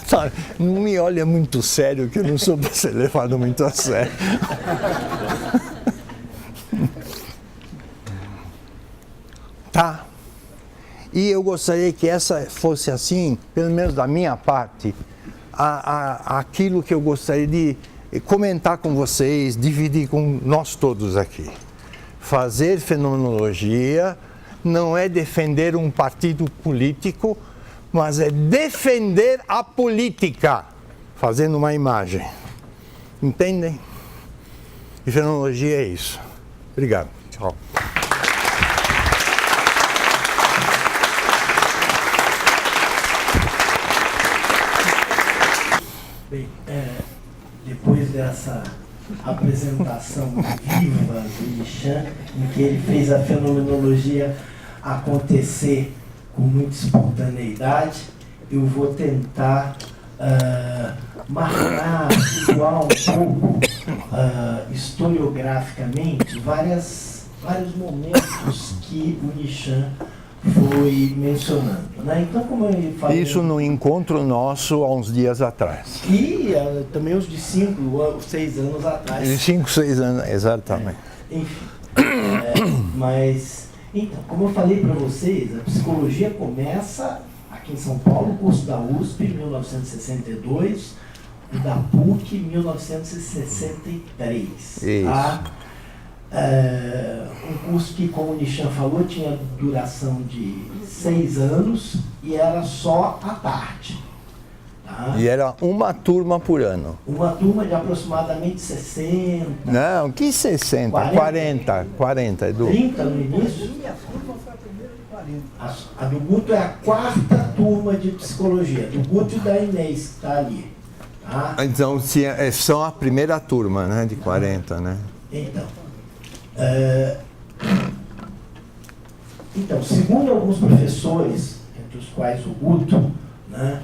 Não me olha muito sério, que eu não sou para ser levado muito a sério. Tá? E eu gostaria que essa fosse assim, pelo menos da minha parte, aquilo que eu gostaria de comentar com vocês, dividir com nós todos aqui. Fazer fenomenologia não é defender um partido político, mas é defender a política, fazendo uma imagem. Entendem? E fenomenologia é isso. Obrigado. Tchau. Bem, depois dessa apresentação viva do Nishan, em que ele fez a fenomenologia acontecer com muita espontaneidade. Eu vou tentar marcar, situar um pouco historiograficamente vários momentos que o Nishan foi mencionando, né? Então, como eu falei... Isso no encontro nosso há uns dias atrás. E também os de 5 ou 6 anos atrás. De 5, 6 anos, exatamente. Enfim. Mas, então, como eu falei para vocês, a psicologia começa aqui em São Paulo, o curso da USP, em 1962, o da PUC, em 1963. Isso. Tá? Um curso que, como o Nishan falou, tinha duração de 6 anos e era só à tarde. Tá? E era uma turma por ano. Uma turma de aproximadamente 60. Não, que 60? 40, Edu. 30 no início. Minha turma foi a primeira de 40. A do Guto é a 4ª turma de psicologia, do Guto e da Inês, que está ali. Tá? Então, são a primeira turma, né, de 40, né? Então, segundo alguns professores, entre os quais o Guto, né,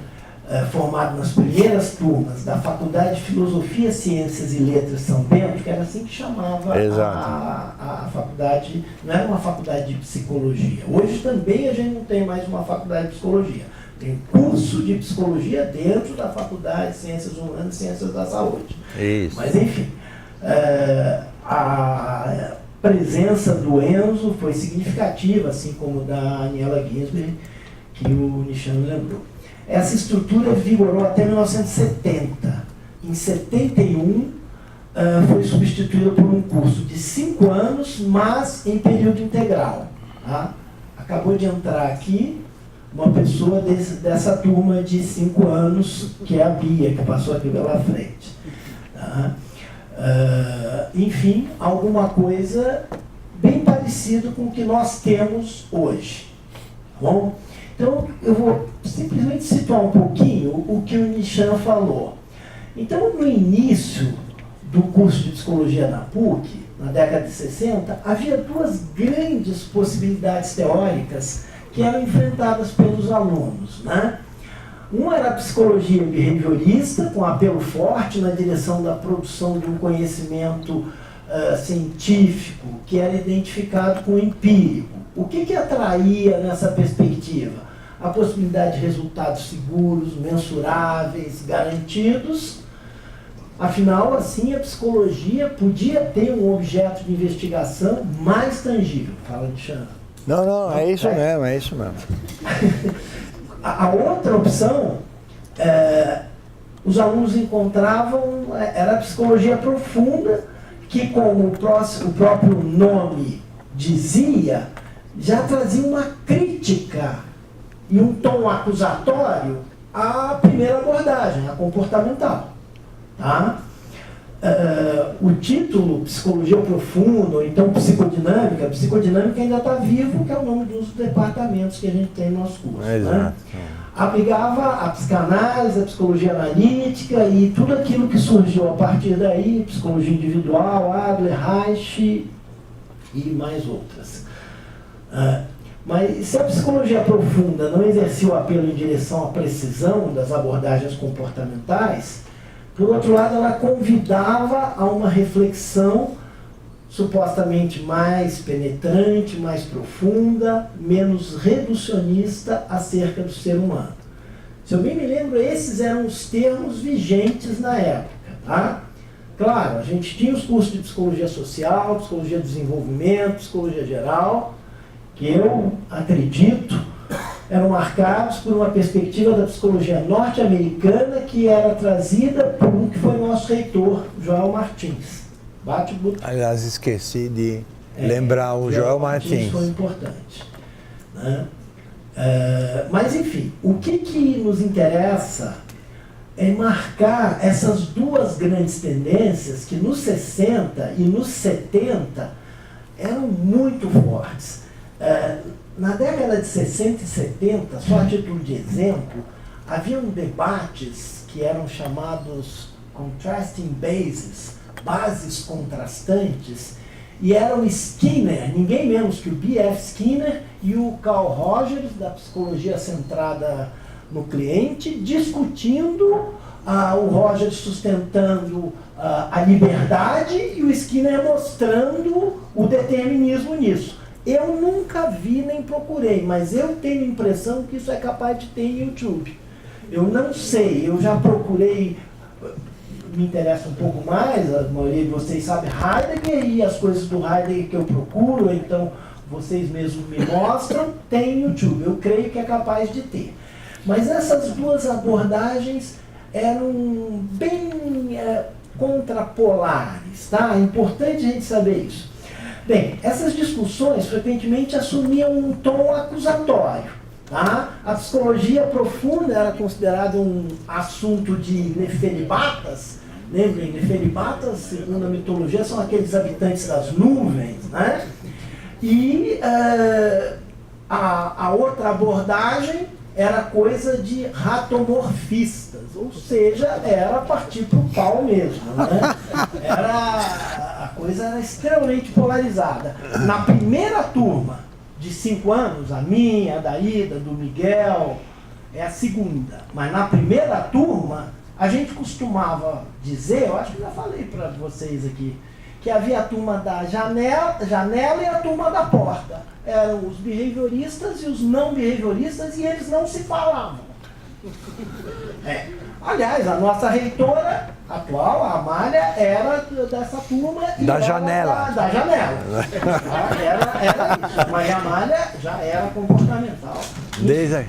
formado nas primeiras turmas da Faculdade de Filosofia, Ciências e Letras São Bento, que era assim que chamava a faculdade, não era uma faculdade de psicologia. Hoje também a gente não tem mais uma faculdade de psicologia. Tem curso de psicologia dentro da Faculdade de Ciências Humanas e Ciências da Saúde. Isso. Mas, enfim, a presença do Enzo foi significativa, assim como da Aniela Ginsberg, que o Nishan lembrou. Essa estrutura vigorou até 1970. Em 71, foi substituída por um curso de 5 anos, mas em período integral. Tá? Acabou de entrar aqui uma pessoa dessa turma de 5 anos, que é a Bia, que passou aqui pela frente. Tá? Enfim, alguma coisa bem parecida com o que nós temos hoje. Bom, então eu vou simplesmente situar um pouquinho o que o Nishan falou. Então, no início do curso de psicologia na PUC, na década de 60, havia 2 grandes possibilidades teóricas que eram enfrentadas pelos alunos, né? Uma era a psicologia behaviorista, com apelo forte na direção da produção de um conhecimento científico que era identificado com o empírico. O que atraía nessa perspectiva? A possibilidade de resultados seguros, mensuráveis, garantidos. Afinal, assim, a psicologia podia ter um objeto de investigação mais tangível. Fala, Nishan. Não, é isso mesmo, é isso mesmo. A outra opção, os alunos encontravam, era a psicologia profunda, que, como o próprio nome dizia, já trazia uma crítica e um tom acusatório à primeira abordagem, a comportamental. Tá? O título Psicologia Profunda, ou então Psicodinâmica ainda está vivo, que é o nome dos departamentos que a gente tem no nosso curso. Exato. Né? Abrigava a psicanálise, a psicologia analítica e tudo aquilo que surgiu a partir daí, psicologia individual, Adler, Reich e mais outras. Mas se a psicologia profunda não exercia o apelo em direção à precisão das abordagens comportamentais, por outro lado, ela convidava a uma reflexão supostamente mais penetrante, mais profunda, menos reducionista acerca do ser humano. Se eu bem me lembro, esses eram os termos vigentes na época. Tá? Claro, a gente tinha os cursos de psicologia social, psicologia do desenvolvimento, psicologia geral, que eu acredito eram marcados por uma perspectiva da psicologia norte-americana que era trazida por um que foi nosso reitor, Joel Martins. Aliás, esqueci de lembrar o Joel Martins. Foi importante. Né? Mas, enfim, o que nos interessa é marcar essas 2 grandes tendências que nos 60 e nos 70 eram muito fortes. Na década de 60 e 70, só a título de exemplo, haviam debates que eram chamados contrasting bases bases contrastantes, e eram Skinner, ninguém menos que o B.F. Skinner e o Carl Rogers, da psicologia centrada no cliente, discutindo, o Rogers sustentando a liberdade e o Skinner mostrando o determinismo nisso. Eu nunca vi nem procurei, mas eu tenho a impressão que isso é capaz de ter em YouTube. Eu não sei, eu já procurei, me interessa um pouco mais, a maioria de vocês sabe Heidegger, e as coisas do Heidegger que eu procuro, então vocês mesmos me mostram, tem YouTube. Eu creio que é capaz de ter. Mas essas duas abordagens eram bem contrapolares, tá? É importante a gente saber isso. Bem, essas discussões frequentemente assumiam um tom acusatório, tá? A psicologia profunda era considerada um assunto de nefelibatas. Lembrem, nefelibatas, segundo a mitologia, são aqueles habitantes das nuvens, né? E a outra abordagem era coisa de ratomorfistas, ou seja, era partir para o pau mesmo, né? A coisa era extremamente polarizada. Na primeira turma de 5 anos, a minha, a da Ida, do Miguel, é a segunda, mas na primeira turma, a gente costumava dizer, eu acho que já falei para vocês aqui, que havia a turma da janela e a turma da porta. Eram os behavioristas e os não behavioristas, e eles não se falavam. Aliás, a nossa reitora atual, a Amália, era dessa turma. E da janela. Da janela. Era isso. Mas a Amália já era comportamental. Desde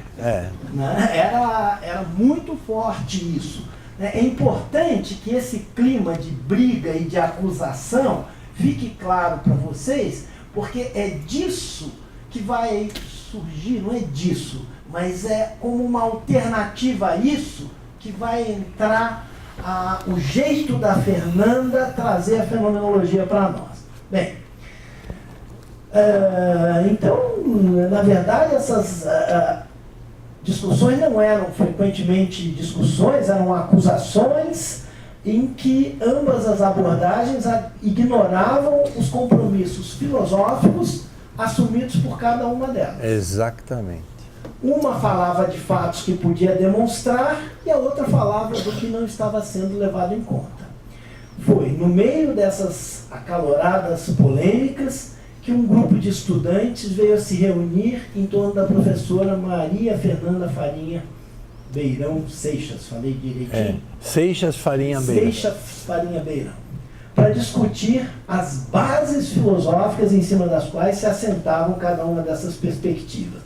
Era muito forte isso. É importante que esse clima de briga e de acusação fique claro para vocês, porque é disso que vai surgir, não é disso, mas é como uma alternativa a isso que vai entrar o jeito da Fernanda trazer a fenomenologia para nós. Bem, então, na verdade, essas discussões não eram frequentemente discussões, eram acusações em que ambas as abordagens ignoravam os compromissos filosóficos assumidos por cada uma delas. Exatamente. Uma falava de fatos que podia demonstrar e a outra falava do que não estava sendo levado em conta. Foi no meio dessas acaloradas polêmicas que um grupo de estudantes veio a se reunir em torno da professora Maria Fernanda Farinha Beirão Seixas, falei direitinho? Seixas Farinha Beirão. Seixas Farinha Beirão, para discutir as bases filosóficas em cima das quais se assentavam cada uma dessas perspectivas.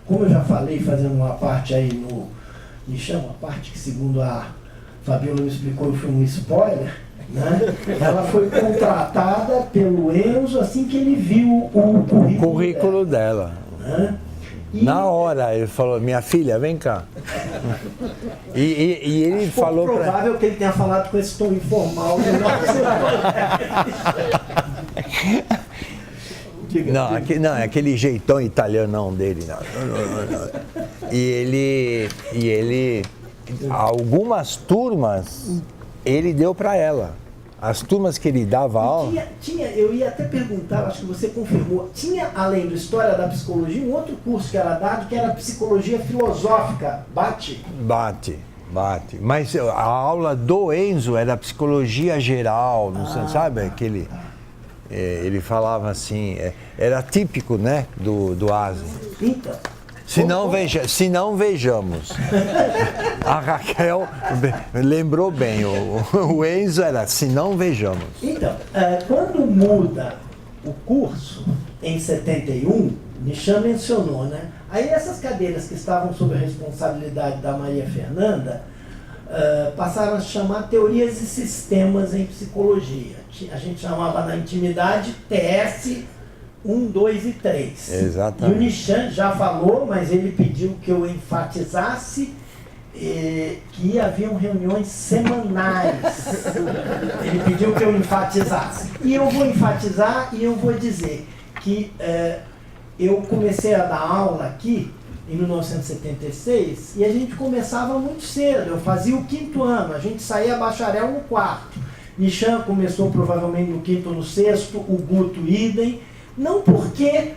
Como eu já falei, fazendo uma parte aí no Nietzsche, uma parte que, segundo a Fabiola me explicou, foi um spoiler, né? Ela foi contratada pelo Enzo assim que ele viu o currículo dela. Né? Na hora, ele falou, minha filha, vem cá. E ele falou para... É provável que ele tenha falado com esse tom informal. Não, é aquele jeitão italianão dele. Não. E ele, algumas turmas, ele deu para ela. As turmas que ele dava aula... Eu ia até perguntar, acho que você confirmou, tinha, além do História da Psicologia, um outro curso que era dado, que era Psicologia Filosófica. Bate. Mas a aula do Enzo era Psicologia Geral, não sei, sabe? Aquele... ele falava assim, era típico, né, do Asi. Então... Se não vejamos. A Raquel lembrou bem, o Enzo era se não vejamos. Então, quando muda o curso, em 71, Nietzsche mencionou, né? Aí essas cadeiras que estavam sob a responsabilidade da Maria Fernanda passaram a se chamar Teorias e Sistemas em Psicologia. A gente chamava na intimidade TS 1, 2 e 3. Exatamente. E o Nietzsche já falou, mas ele pediu que eu enfatizasse que haviam reuniões semanais. Ele pediu que eu enfatizasse. E eu vou enfatizar e eu vou dizer que eu comecei a dar aula aqui em 1976 e a gente começava muito cedo. Eu fazia o 5º ano, a gente saía bacharel no 4º. Nichan começou provavelmente no quinto ou no sexto, o Guto idem, não porque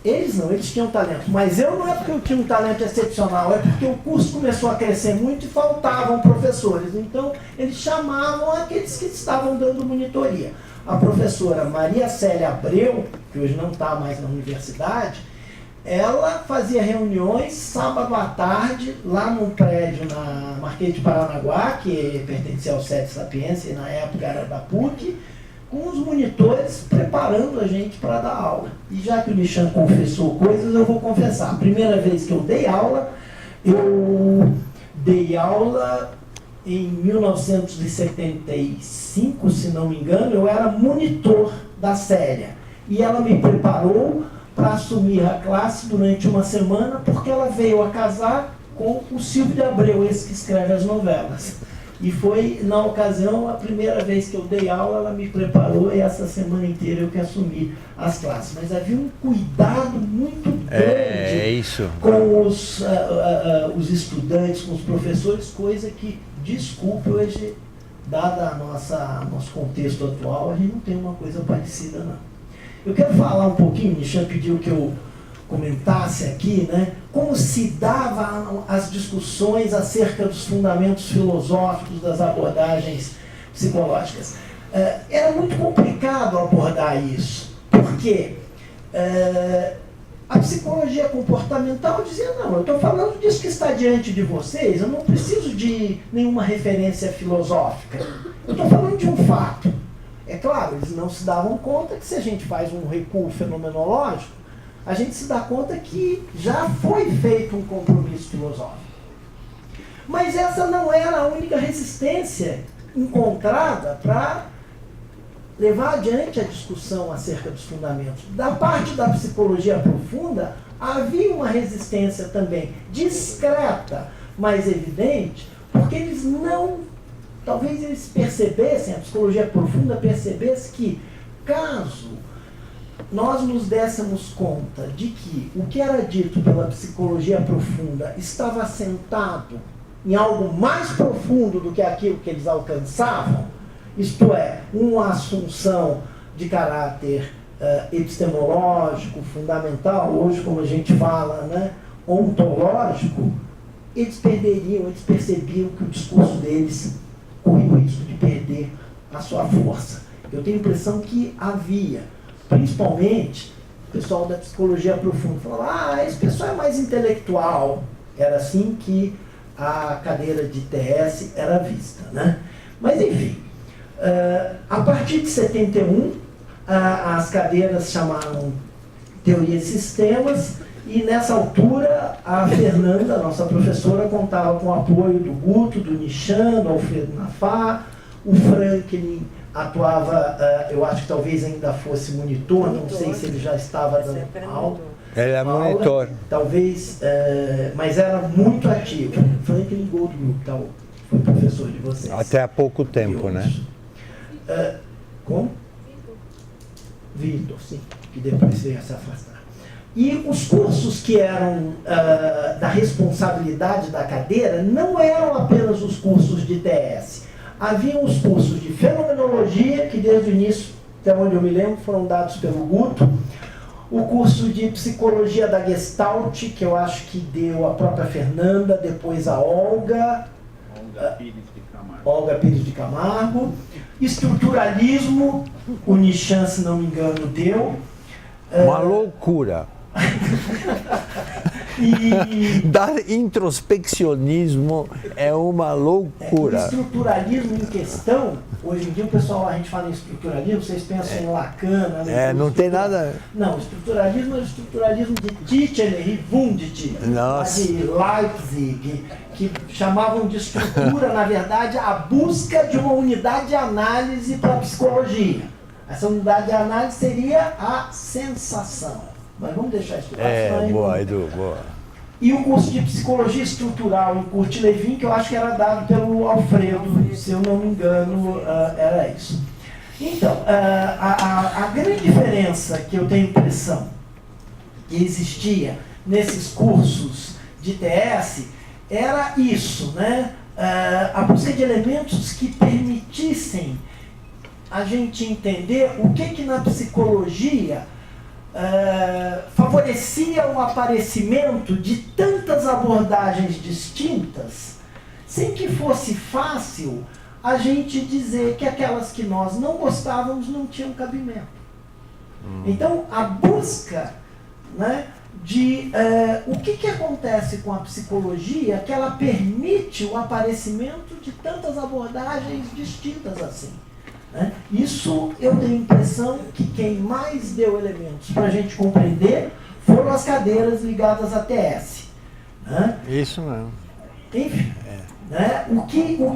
eles tinham talento, mas eu não é porque eu tinha um talento excepcional, é porque o curso começou a crescer muito e faltavam professores, então eles chamavam aqueles que estavam dando monitoria. A professora Maria Célia Abreu, que hoje não está mais na universidade, ela fazia reuniões sábado à tarde, lá num prédio na Marquês de Paranaguá, que pertencia ao SEDE Sapiência e na época era da PUC, com os monitores preparando a gente para dar aula. E já que o Nichan confessou coisas, eu vou confessar. A primeira vez que eu dei aula em 1975, se não me engano, eu era monitor da Célia. E ela me preparou para assumir a classe durante uma semana, porque ela veio a casar com o Silvio de Abreu, esse que escreve as novelas. E foi, na ocasião, a primeira vez que eu dei aula, ela me preparou e essa semana inteira eu que assumi as classes. Mas havia um cuidado muito grande com os estudantes, com os professores, coisa que, desculpe, hoje, dada nosso contexto atual, a gente não tem uma coisa parecida, não. Eu quero falar um pouquinho, Nichan pediu que eu comentasse aqui, né, como se davam as discussões acerca dos fundamentos filosóficos das abordagens psicológicas. Era muito complicado abordar isso, porque a psicologia comportamental dizia, não, eu estou falando disso que está diante de vocês, eu não preciso de nenhuma referência filosófica, eu estou falando de um fato. É claro, eles não se davam conta que se a gente faz um recuo fenomenológico, a gente se dá conta que já foi feito um compromisso filosófico. Mas essa não era a única resistência encontrada para levar adiante a discussão acerca dos fundamentos. Da parte da psicologia profunda, havia uma resistência também discreta, mas evidente, porque eles talvez eles percebessem, a psicologia profunda percebesse que, caso nós nos dessemos conta de que o que era dito pela psicologia profunda estava assentado em algo mais profundo do que aquilo que eles alcançavam, isto é, uma assunção de caráter epistemológico, fundamental, hoje como a gente fala, né, ontológico, eles percebiam que o discurso deles corria o risco de perder a sua força. Eu tenho a impressão que havia, principalmente, o pessoal da psicologia profunda falava, esse pessoal é mais intelectual. Era assim que a cadeira de TS era vista, né? Mas, enfim, a partir de 71, as cadeiras chamaram Teoria de Sistemas, e nessa altura a Fernanda, nossa professora, contava com o apoio do Guto, do Nichan, do Alfredo Nafá, o Franklin atuava, eu acho que talvez ainda fosse monitor, não sei se ele já estava dando aula. Ele é monitor. Talvez, mas era muito ativo. Franklin Goldbrook, foi professor de vocês. Até há pouco tempo, né? Como? Vitor, sim, que depois veio a se afastar. E os cursos que eram da responsabilidade da cadeira não eram apenas os cursos de TS. Haviam os cursos de fenomenologia, que desde o início, até onde eu me lembro, foram dados pelo Guto. O curso de psicologia da Gestalt, que eu acho que deu a própria Fernanda, depois a Olga Pires de Camargo. Estruturalismo, o Nichan, se não me engano, deu. Uma loucura. Dar introspeccionismo é uma loucura. Estruturalismo em questão, hoje em dia o pessoal, a gente fala em estruturalismo, vocês pensam em Lacan, né? Não tem nada. Não, estruturalismo é o estruturalismo de Titchener, Wundt, de Leipzig, que chamavam de estrutura, na verdade, a busca de uma unidade de análise para a psicologia. Essa unidade de análise seria a sensação. Mas vamos deixar isso lá. Boa, Edu, boa. E o curso de psicologia estrutural em Kurt Lewin, que eu acho que era dado pelo Alfredo, se eu não me engano, era isso. Então, a grande diferença que eu tenho impressão que existia nesses cursos de TS era isso, né? a busca de elementos que permitissem a gente entender o que na psicologia favorecia o aparecimento de tantas abordagens distintas, sem que fosse fácil a gente dizer que aquelas que nós não gostávamos não tinham cabimento. Então, a busca, né, de o que acontece com a psicologia que ela permite o aparecimento de tantas abordagens distintas assim. Né? Isso eu tenho a impressão que quem mais deu elementos para a gente compreender foram as cadeiras ligadas à TS. Né? Isso mesmo. Enfim, né? O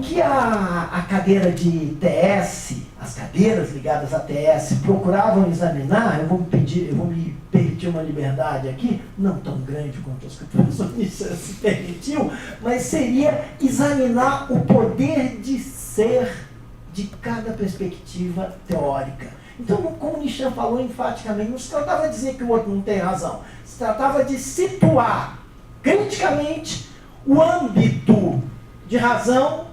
que a cadeira de TS, as cadeiras ligadas à TS procuravam examinar, eu vou me permitir uma liberdade aqui, não tão grande quanto as que o professor Nishan se permitiu, mas seria examinar o poder de ser de cada perspectiva teórica. Então, como Nishan falou enfaticamente, não se tratava de dizer que o outro não tem razão, se tratava de situar criticamente o âmbito de razão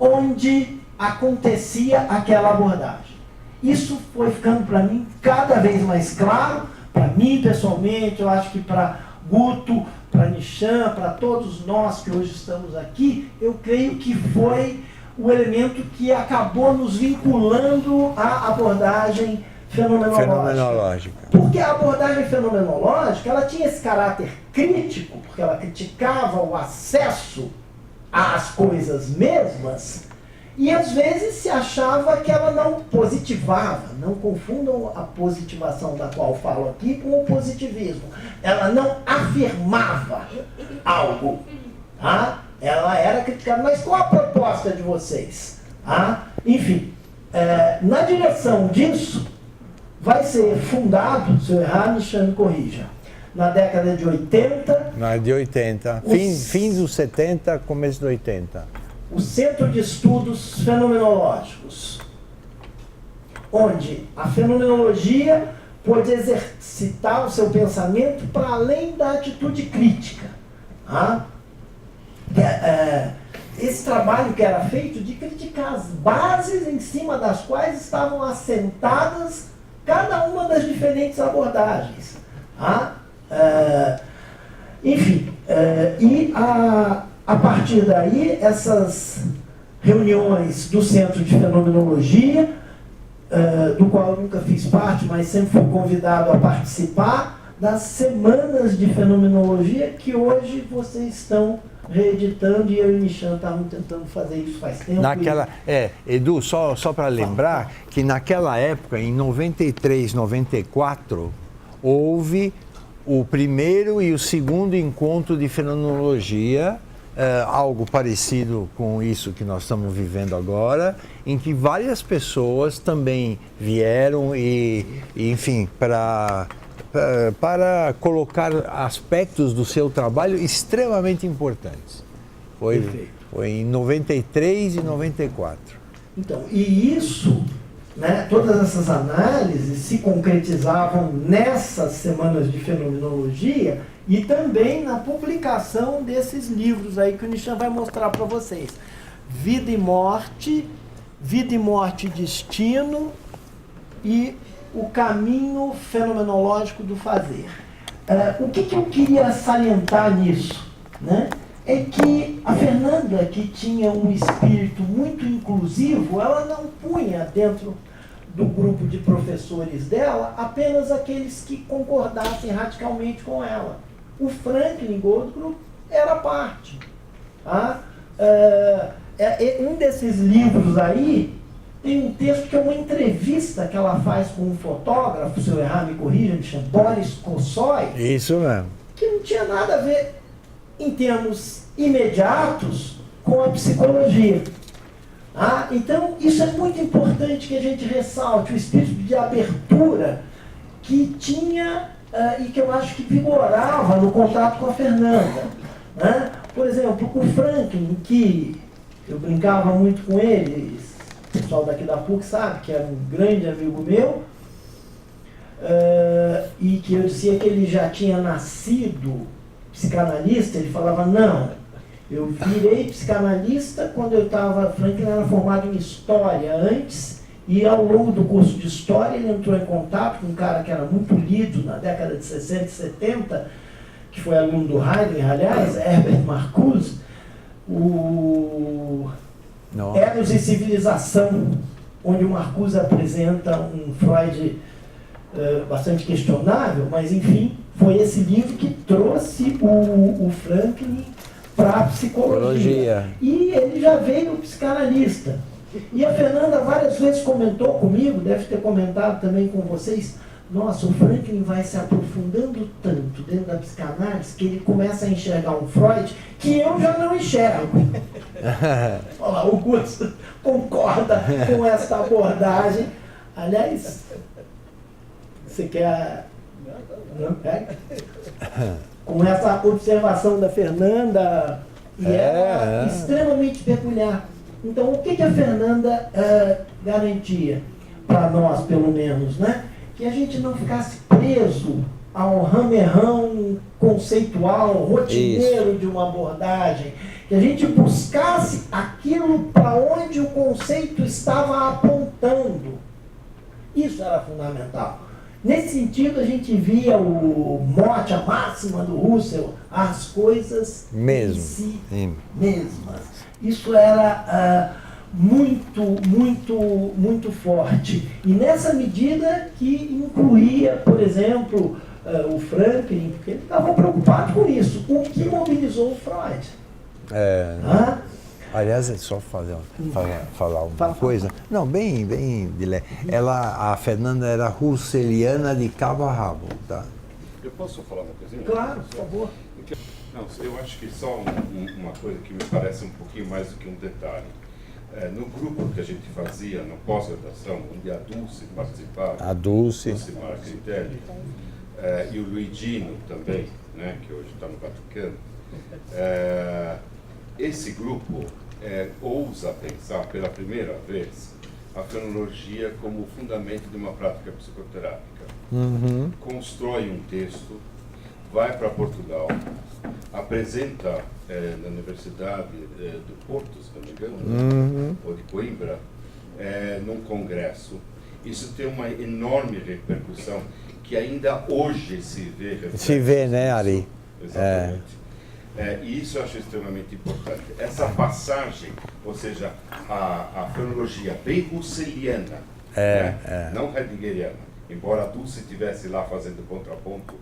onde acontecia aquela abordagem. Isso foi ficando para mim cada vez mais claro, para mim pessoalmente, eu acho que para Guto, para Nishan, para todos nós que hoje estamos aqui, eu creio que foi o elemento que acabou nos vinculando à abordagem fenomenológica. Porque a abordagem fenomenológica, ela tinha esse caráter crítico, porque ela criticava o acesso às coisas mesmas, e às vezes se achava que ela não positivava. Não confundam a positivação da qual falo aqui com o positivismo. Ela não afirmava algo. Tá? Ela era criticada. Mas qual a proposta de vocês? Tá? Enfim, na direção disso, vai ser fundado, se eu errar, Nishan me corrija, na década de 80. Na de 80. Fim dos 70, começo de 80. O Centro de Estudos Fenomenológicos, onde a fenomenologia pôde exercitar o seu pensamento para além da atitude crítica. Tá? Esse trabalho que era feito de criticar as bases em cima das quais estavam assentadas cada uma das diferentes abordagens. Tá? Enfim, a partir daí, essas reuniões do Centro de Fenomenologia, do qual eu nunca fiz parte, mas sempre fui convidado a participar, das semanas de fenomenologia que hoje vocês estão reeditando, e eu e o Nishan estavam tentando fazer isso faz tempo. Edu, só para lembrar que naquela época, em 93, 94, houve o primeiro e o segundo encontro de fenomenologia, algo parecido com isso que nós estamos vivendo agora, em que várias pessoas também vieram enfim, para colocar aspectos do seu trabalho extremamente importantes. Foi em 93 e 94. Então, e isso, né, todas essas análises se concretizavam nessas semanas de fenomenologia e também na publicação desses livros aí que o Nishan vai mostrar para vocês. Vida e Morte e Destino e O Caminho Fenomenológico do Fazer. O que eu queria salientar nisso, né, é que a Fernanda, que tinha um espírito muito inclusivo, ela não punha dentro do grupo de professores dela apenas aqueles que concordassem radicalmente com ela. O Franklin Goldgruber era parte. Tá? Um desses livros aí tem um texto que é uma entrevista que ela faz com um fotógrafo, se eu errar me corrija, chama Boris Kossoy. Isso mesmo. Que não tinha nada a ver, em termos imediatos, com a psicologia. Então, isso é muito importante que a gente ressalte, o espírito de abertura que tinha e que eu acho que vigorava no contato com a Fernanda. Né? Por exemplo, o Franklin, que eu brincava muito com ele, o pessoal daqui da PUC sabe que era um grande amigo meu, e que eu dizia que ele já tinha nascido psicanalista, ele falava, não, Eu virei psicanalista quando eu estava... Franklin era formado em História antes, e ao longo do curso de História ele entrou em contato com um cara que era muito lido na década de 60 e 70, que foi aluno do Heidegger, aliás, Herbert Marcuse, o Eros e Civilização, onde o Marcuse apresenta um Freud bastante questionável, mas enfim, foi esse livro que trouxe o Franklin para a psicologia. E ele já veio psicanalista. E a Fernanda várias vezes comentou comigo, deve ter comentado também com vocês, nossa, o Franklin vai se aprofundando tanto dentro da psicanálise que ele começa a enxergar um Freud que eu já não enxergo. Olha lá, o Gusto concorda com essa abordagem. Aliás, você quer... Não pega? Com essa observação da Fernanda, e ela é extremamente peculiar. Então, o que a Fernanda garantia para nós, pelo menos, né? Que a gente não ficasse preso ao ramerrão conceitual, rotineiro de uma abordagem, que a gente buscasse aquilo para onde o conceito estava apontando. Isso era fundamental. Nesse sentido, a gente via o mote, a máxima do Husserl, as coisas em si mesmas. Isso era muito forte. E nessa medida que incluía, por exemplo, o Franklin, porque ele estava preocupado com isso. O que mobilizou o Freud? Aliás, é só falar uma coisa. Não, bem de leve. A Fernanda era husserliana de cabo a rabo, tá? Eu posso falar uma coisinha? Claro, por favor. Não, eu acho que só uma coisa que me parece um pouquinho mais do que um detalhe. No grupo que a gente fazia na pós-graduação, onde a Dulce participava, Dulce Marcitelli, e o Luigino também, né, que hoje está no Vaticano, esse grupo ousa pensar pela primeira vez a fenomenologia como fundamento de uma prática psicoterápica. Constrói um texto, vai para Portugal, apresenta na Universidade do Porto, se não me engano, ou de Coimbra, num congresso. Isso tem uma enorme repercussão que ainda hoje se vê. Se vê, né, Ari? Exatamente. E isso eu acho extremamente importante. Essa passagem, ou seja, a fenomenologia bem husserliana, não heideggeriana, embora a Dulce estivesse lá fazendo contraponto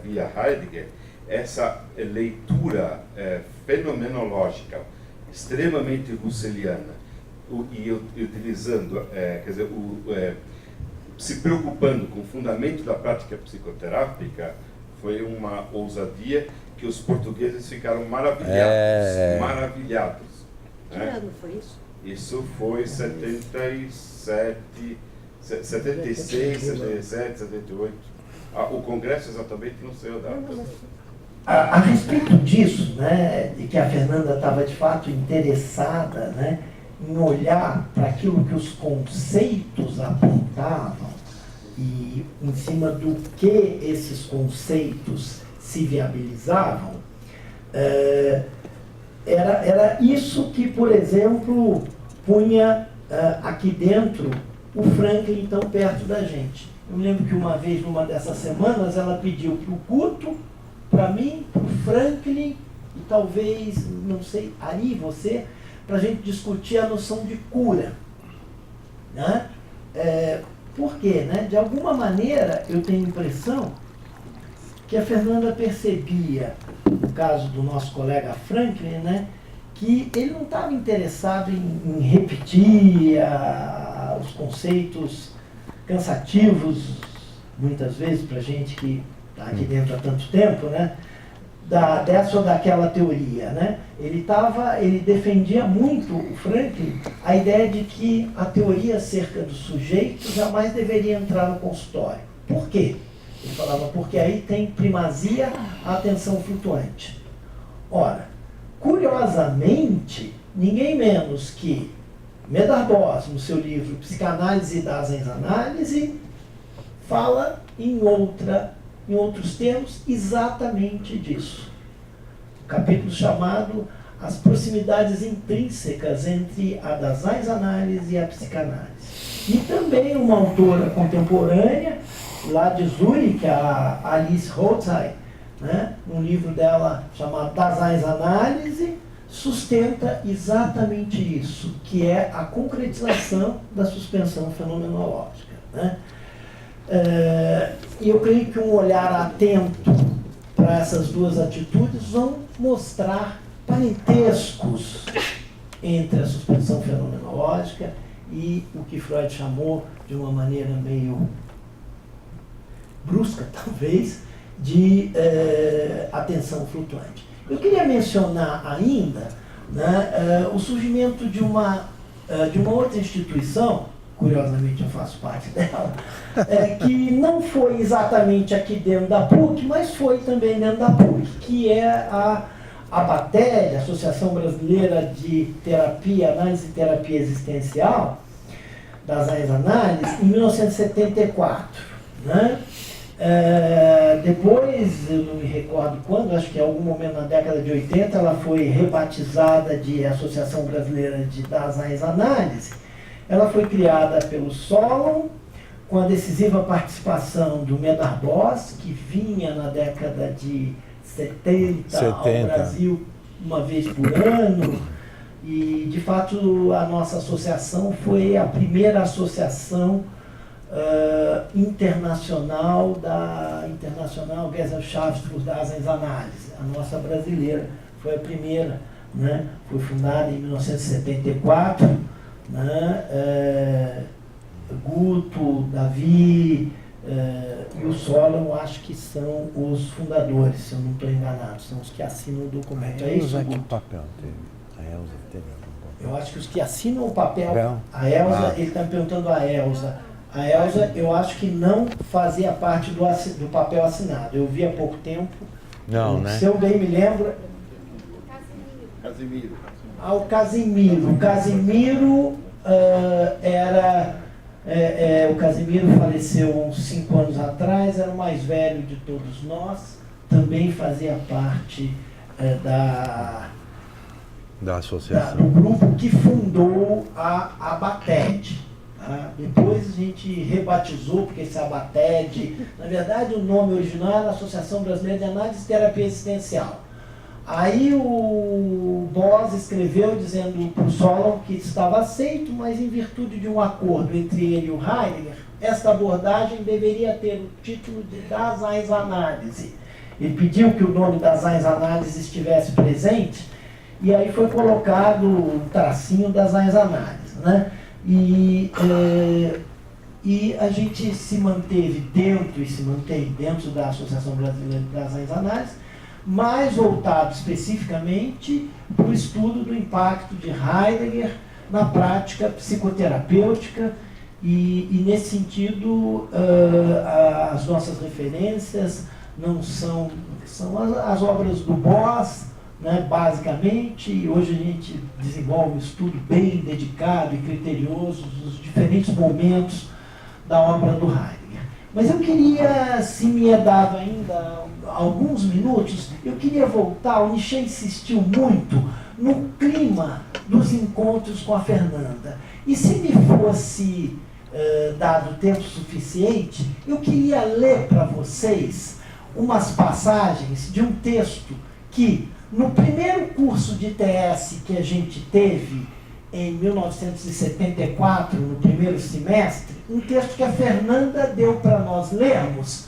via Heidegger, essa leitura fenomenológica extremamente husserliana e utilizando, quer dizer, se preocupando com o fundamento da prática psicoterápica, foi uma ousadia que os portugueses ficaram maravilhados. Que ano foi isso? Isso foi 76, 77, 78. O congresso exatamente não sei a data. A respeito disso, né, de que a Fernanda estava de fato interessada, né, em olhar para aquilo que os conceitos apontavam e em cima do que esses conceitos se viabilizavam, era isso que, por exemplo, punha aqui dentro o Franklin tão perto da gente. Eu me lembro que uma vez, numa dessas semanas, ela pediu para o Guto, para mim, para o Franklin e talvez, não sei, Ari, você, para a gente discutir a noção de cura. Né? Por quê? Né? De alguma maneira, eu tenho a impressão que a Fernanda percebia, no caso do nosso colega Franklin, né, que ele não estava interessado em repetir os conceitos cansativos, muitas vezes, para a gente que está aqui dentro há tanto tempo, né, dessa ou daquela teoria. Né? Ele defendia muito, o Franklin, a ideia de que a teoria acerca do sujeito jamais deveria entrar no consultório. Por quê? Ele falava, porque aí tem primazia a atenção flutuante. Ora, curiosamente, ninguém menos que Medard-Boas, no seu livro Psicanálise e Daseins-Análise, fala em outros termos exatamente disso. Um capítulo chamado as proximidades intrínsecas entre a Daseinsanálise e a psicanálise. E também uma autora contemporânea, lá de Zurique, a Alice Holzheim, né, um livro dela chamado Daseinsanálise, sustenta exatamente isso, que é a concretização da suspensão fenomenológica. Né? E eu creio que um olhar atento para essas duas atitudes vão mostrar parentescos entre a suspensão fenomenológica e o que Freud chamou, de uma maneira meio brusca, talvez, de atenção flutuante. Eu queria mencionar ainda, né, o surgimento de uma outra instituição, curiosamente eu faço parte dela, que não foi exatamente aqui dentro da PUC, mas foi também dentro da PUC, que é a ABATED, Associação Brasileira de Terapia, Análise e Terapia Existencial, Daseinsanálise, em 1974. Né? Depois, eu não me recordo quando, acho que em algum momento na década de 80, ela foi rebatizada de Associação Brasileira de Daseinsanálise. Ela foi criada pelo Solon, com a decisiva participação do Medard Boss, que vinha na década de 70 ao Brasil uma vez por ano. E, de fato, a nossa associação foi a primeira associação internacional da Internacional Gesellschaft für Daseinsanálise. A nossa brasileira foi a primeira, né? Foi fundada em 1974, né? Guto, Davi e o Solon, acho que são os fundadores, se eu não estou enganado, são os que assinam o documento. É isso, Guto? Papel teve? A Elza teve algum papel? Eu acho que os que assinam o papel, a Elza, ele está me perguntando a Elza. A Elza, eu acho que não fazia parte do papel assinado. Eu vi há pouco tempo. Não, né? Se eu bem me lembro... Casimiro. O Casimiro. O Casimiro o Casimiro faleceu uns 5 anos atrás, era o mais velho de todos nós, também fazia parte da associação. do grupo que fundou a ABATED. Depois a gente rebatizou, porque esse ABATED, na verdade o nome original era Associação Brasileira de Análise e Terapia Existencial. Aí o Boss escreveu dizendo para o Solon que estava aceito, mas em virtude de um acordo entre ele e o Heidegger, esta abordagem deveria ter o título de Daseinsanálise. Ele pediu que o nome Daseinsanálise estivesse presente, e aí foi colocado um tracinho Daseinsanálise, né? E a gente se manteve dentro, e se mantém dentro da Associação Brasileira de Daseinsanálise, mais voltado especificamente para o estudo do impacto de Heidegger na prática psicoterapêutica, e nesse sentido as nossas referências não são as obras do Boss, né, basicamente, e hoje a gente desenvolve um estudo bem dedicado e criterioso dos diferentes momentos da obra do Heidegger. Mas eu queria, se me é dado ainda alguns minutos, eu queria voltar. O Nietzsche insistiu muito no clima dos encontros com a Fernanda. E se me fosse dado tempo suficiente, eu queria ler para vocês umas passagens de um texto que, no primeiro curso de TS que a gente teve em 1974, no primeiro semestre, um texto que a Fernanda deu para nós lermos,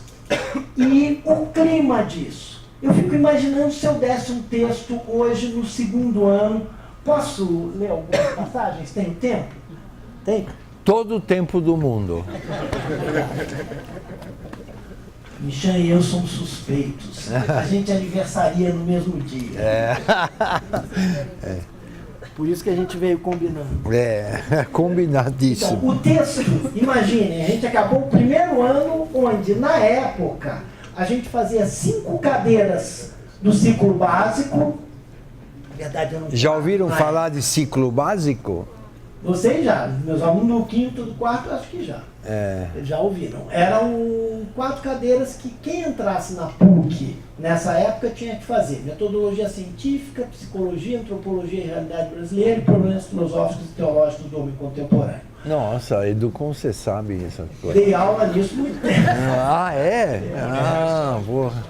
e o clima disso. Eu fico imaginando se eu desse um texto hoje no segundo ano. Posso ler algumas passagens? Tenho tempo? Tem? Todo o tempo do mundo. Michan e eu somos suspeitos. A gente aniversaria no mesmo dia. Por isso que a gente veio combinando. Combinadíssimo. Então, o texto, imaginem, a gente acabou o primeiro ano onde, na época, a gente fazia 5 cadeiras do ciclo básico. Na verdade, eu não... Já ouviram falar de ciclo básico? Vocês já, meus alunos do quinto, do quarto, acho que já. Eles já ouviram. Eram 4 cadeiras que quem entrasse na PUC nessa época tinha que fazer. Metodologia científica, psicologia, antropologia e realidade brasileira e problemas filosóficos e teológicos do homem contemporâneo. Nossa, Educom, você sabe essa coisa. Dei aula nisso muito tempo. Ah, é? Ah, porra.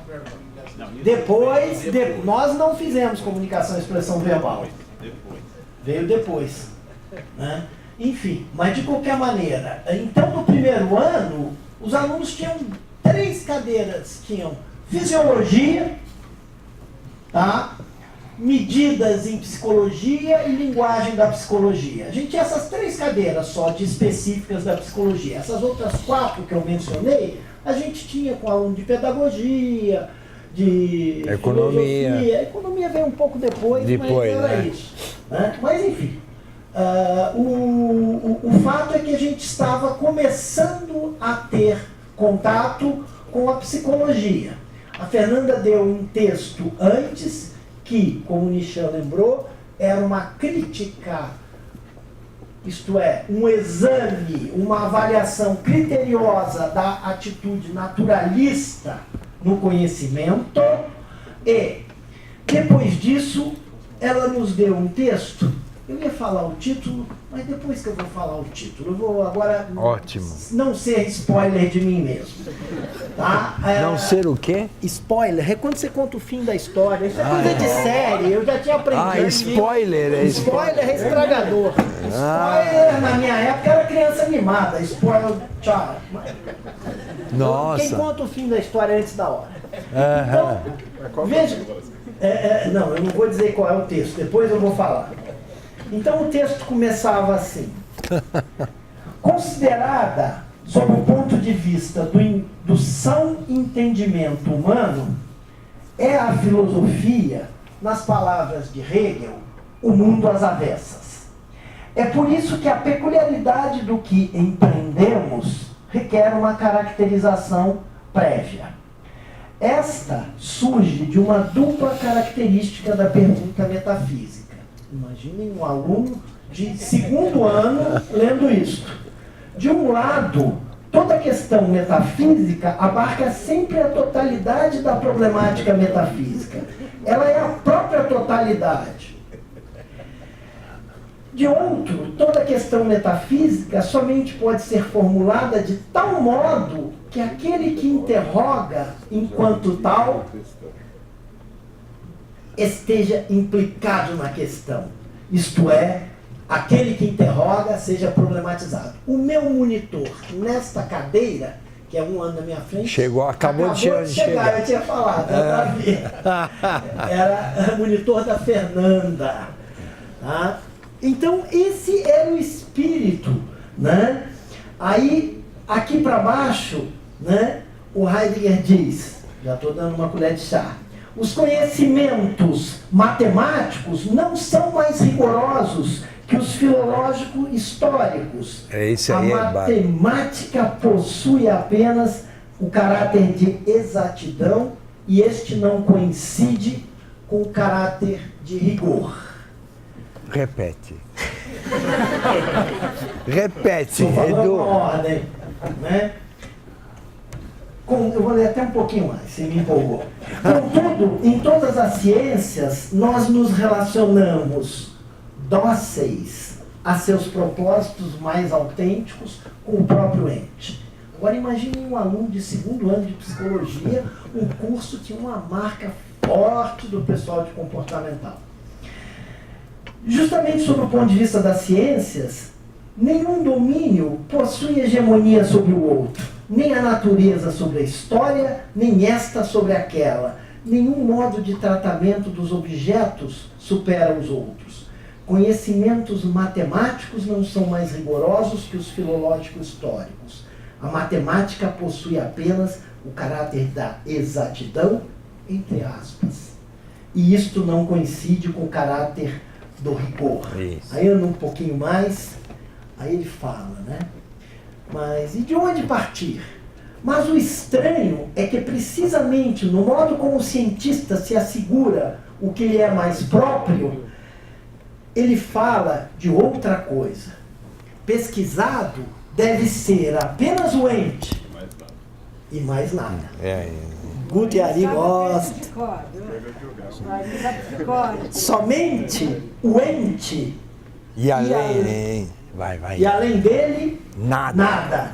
Depois, nós não fizemos comunicação e expressão verbal. Veio depois. Né? Enfim, mas de qualquer maneira, então no primeiro ano, os alunos tinham 3 cadeiras, tinham fisiologia, tá? Medidas em psicologia e linguagem da psicologia. A gente tinha essas 3 cadeiras só de específicas da psicologia. Essas outras 4 que eu mencionei, a gente tinha com aluno de pedagogia, de economia. Filosofia. A economia veio um pouco depois, mas era né? isso. Né? Mas enfim, o fato é que a gente estava começando a ter contato com a psicologia. A Fernanda deu um texto antes que, como o Nichan lembrou, era uma crítica, isto é, um exame, uma avaliação criteriosa da atitude naturalista no conhecimento, e depois disso ela nos deu um texto. Eu ia falar o título, mas depois que eu vou falar o título, eu vou agora não ser spoiler de mim mesmo. Tá? Não ser o quê? Spoiler, é quando você conta o fim da história. Isso é coisa de série, eu já tinha aprendido. Spoiler. Spoiler é estragador. Spoiler, na minha época, era criança animada. Spoiler, tchau. Nossa. Quem conta o fim da história antes da hora. Então, veja... não, eu não vou dizer qual é o texto, depois eu vou falar. Então o texto começava assim: considerada sob o ponto de vista do são entendimento humano, é a filosofia, nas palavras de Hegel, o mundo às avessas. É por isso que a peculiaridade do que empreendemos requer uma caracterização prévia. Esta surge de uma dupla característica da pergunta metafísica. Imaginem um aluno de segundo ano lendo isso. De um lado, toda a questão metafísica abarca sempre a totalidade da problemática metafísica. Ela é a própria totalidade. De outro, toda a questão metafísica somente pode ser formulada de tal modo que aquele que interroga enquanto tal esteja implicado na questão. Isto é, aquele que interroga seja problematizado. O meu monitor nesta cadeira, que é um ano na minha frente, acabou de chegar. Eu tinha falado, era o monitor da Fernanda. Tá? Então, esse era o espírito. Né? Aí, aqui para baixo, né, o Heidegger diz, já estou dando uma colher de chá, os conhecimentos matemáticos não são mais rigorosos que os filológicos históricos. A matemática possui apenas o caráter de exatidão e este não coincide com o caráter de rigor. Repete. Repete, Edu. Ordem, né? Eu vou ler até um pouquinho mais, se me empolgou. Contudo, em todas as ciências, nós nos relacionamos dóceis a seus propósitos mais autênticos com o próprio ente. Agora imagine um aluno de segundo ano de psicologia, um curso tinha uma marca forte do pessoal de comportamental. Justamente sob o ponto de vista das ciências, nenhum domínio possui hegemonia sobre o outro. Nem a natureza sobre a história, nem esta sobre aquela. Nenhum modo de tratamento dos objetos supera os outros. Conhecimentos matemáticos não são mais rigorosos que os filológicos históricos. A matemática possui apenas o caráter da exatidão, entre aspas. E isto não coincide com o caráter do rigor. Isso. Aí anda um pouquinho mais, aí ele fala, né? Mas e de onde partir? Mas o estranho é que precisamente no modo como o cientista se assegura o que lhe é mais próprio, ele fala de outra coisa. pesquisado deve ser apenas o ente e mais nada. Guto e Ari gostam. Somente o ente E além dele, nada.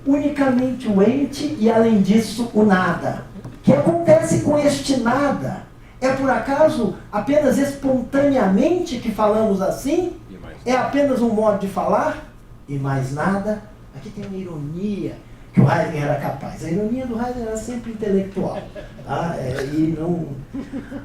Unicamente o ente e além disso o nada. O que acontece com este nada? É por acaso apenas espontaneamente que falamos assim? É apenas um modo de falar? E mais nada? Aqui tem uma ironia que o Heidegger era capaz. A ironia do Heidegger era sempre intelectual. Tá?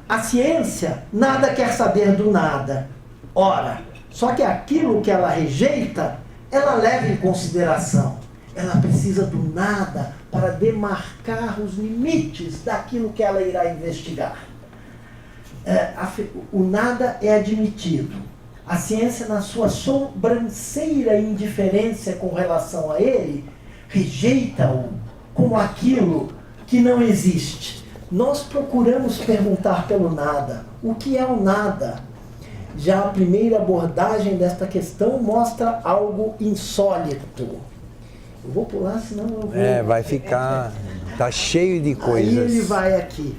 A ciência nada quer saber do nada. Ora, só que aquilo que ela rejeita, ela leva em consideração. Ela precisa do nada para demarcar os limites daquilo que ela irá investigar. O nada é admitido. A ciência, na sua sobranceira indiferença com relação a ele, rejeita-o como aquilo que não existe. Nós procuramos perguntar pelo nada. O que é o nada? Já a primeira abordagem desta questão mostra algo insólito. Eu vou pular, senão eu vou... vai ficar... Tá cheio de coisas. Aí ele vai aqui.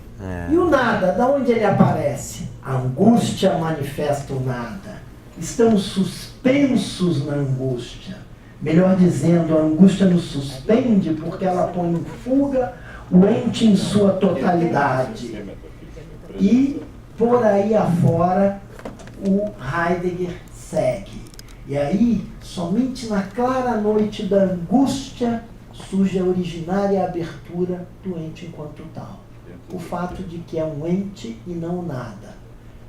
E o nada, da onde ele aparece? A angústia manifesta o nada. Estamos suspensos na angústia. Melhor dizendo, a angústia nos suspende porque ela põe em fuga o ente em sua totalidade. E por aí afora o Heidegger segue. E aí, somente na clara noite da angústia surge a originária abertura do ente enquanto tal. O fato de que é um ente e não nada.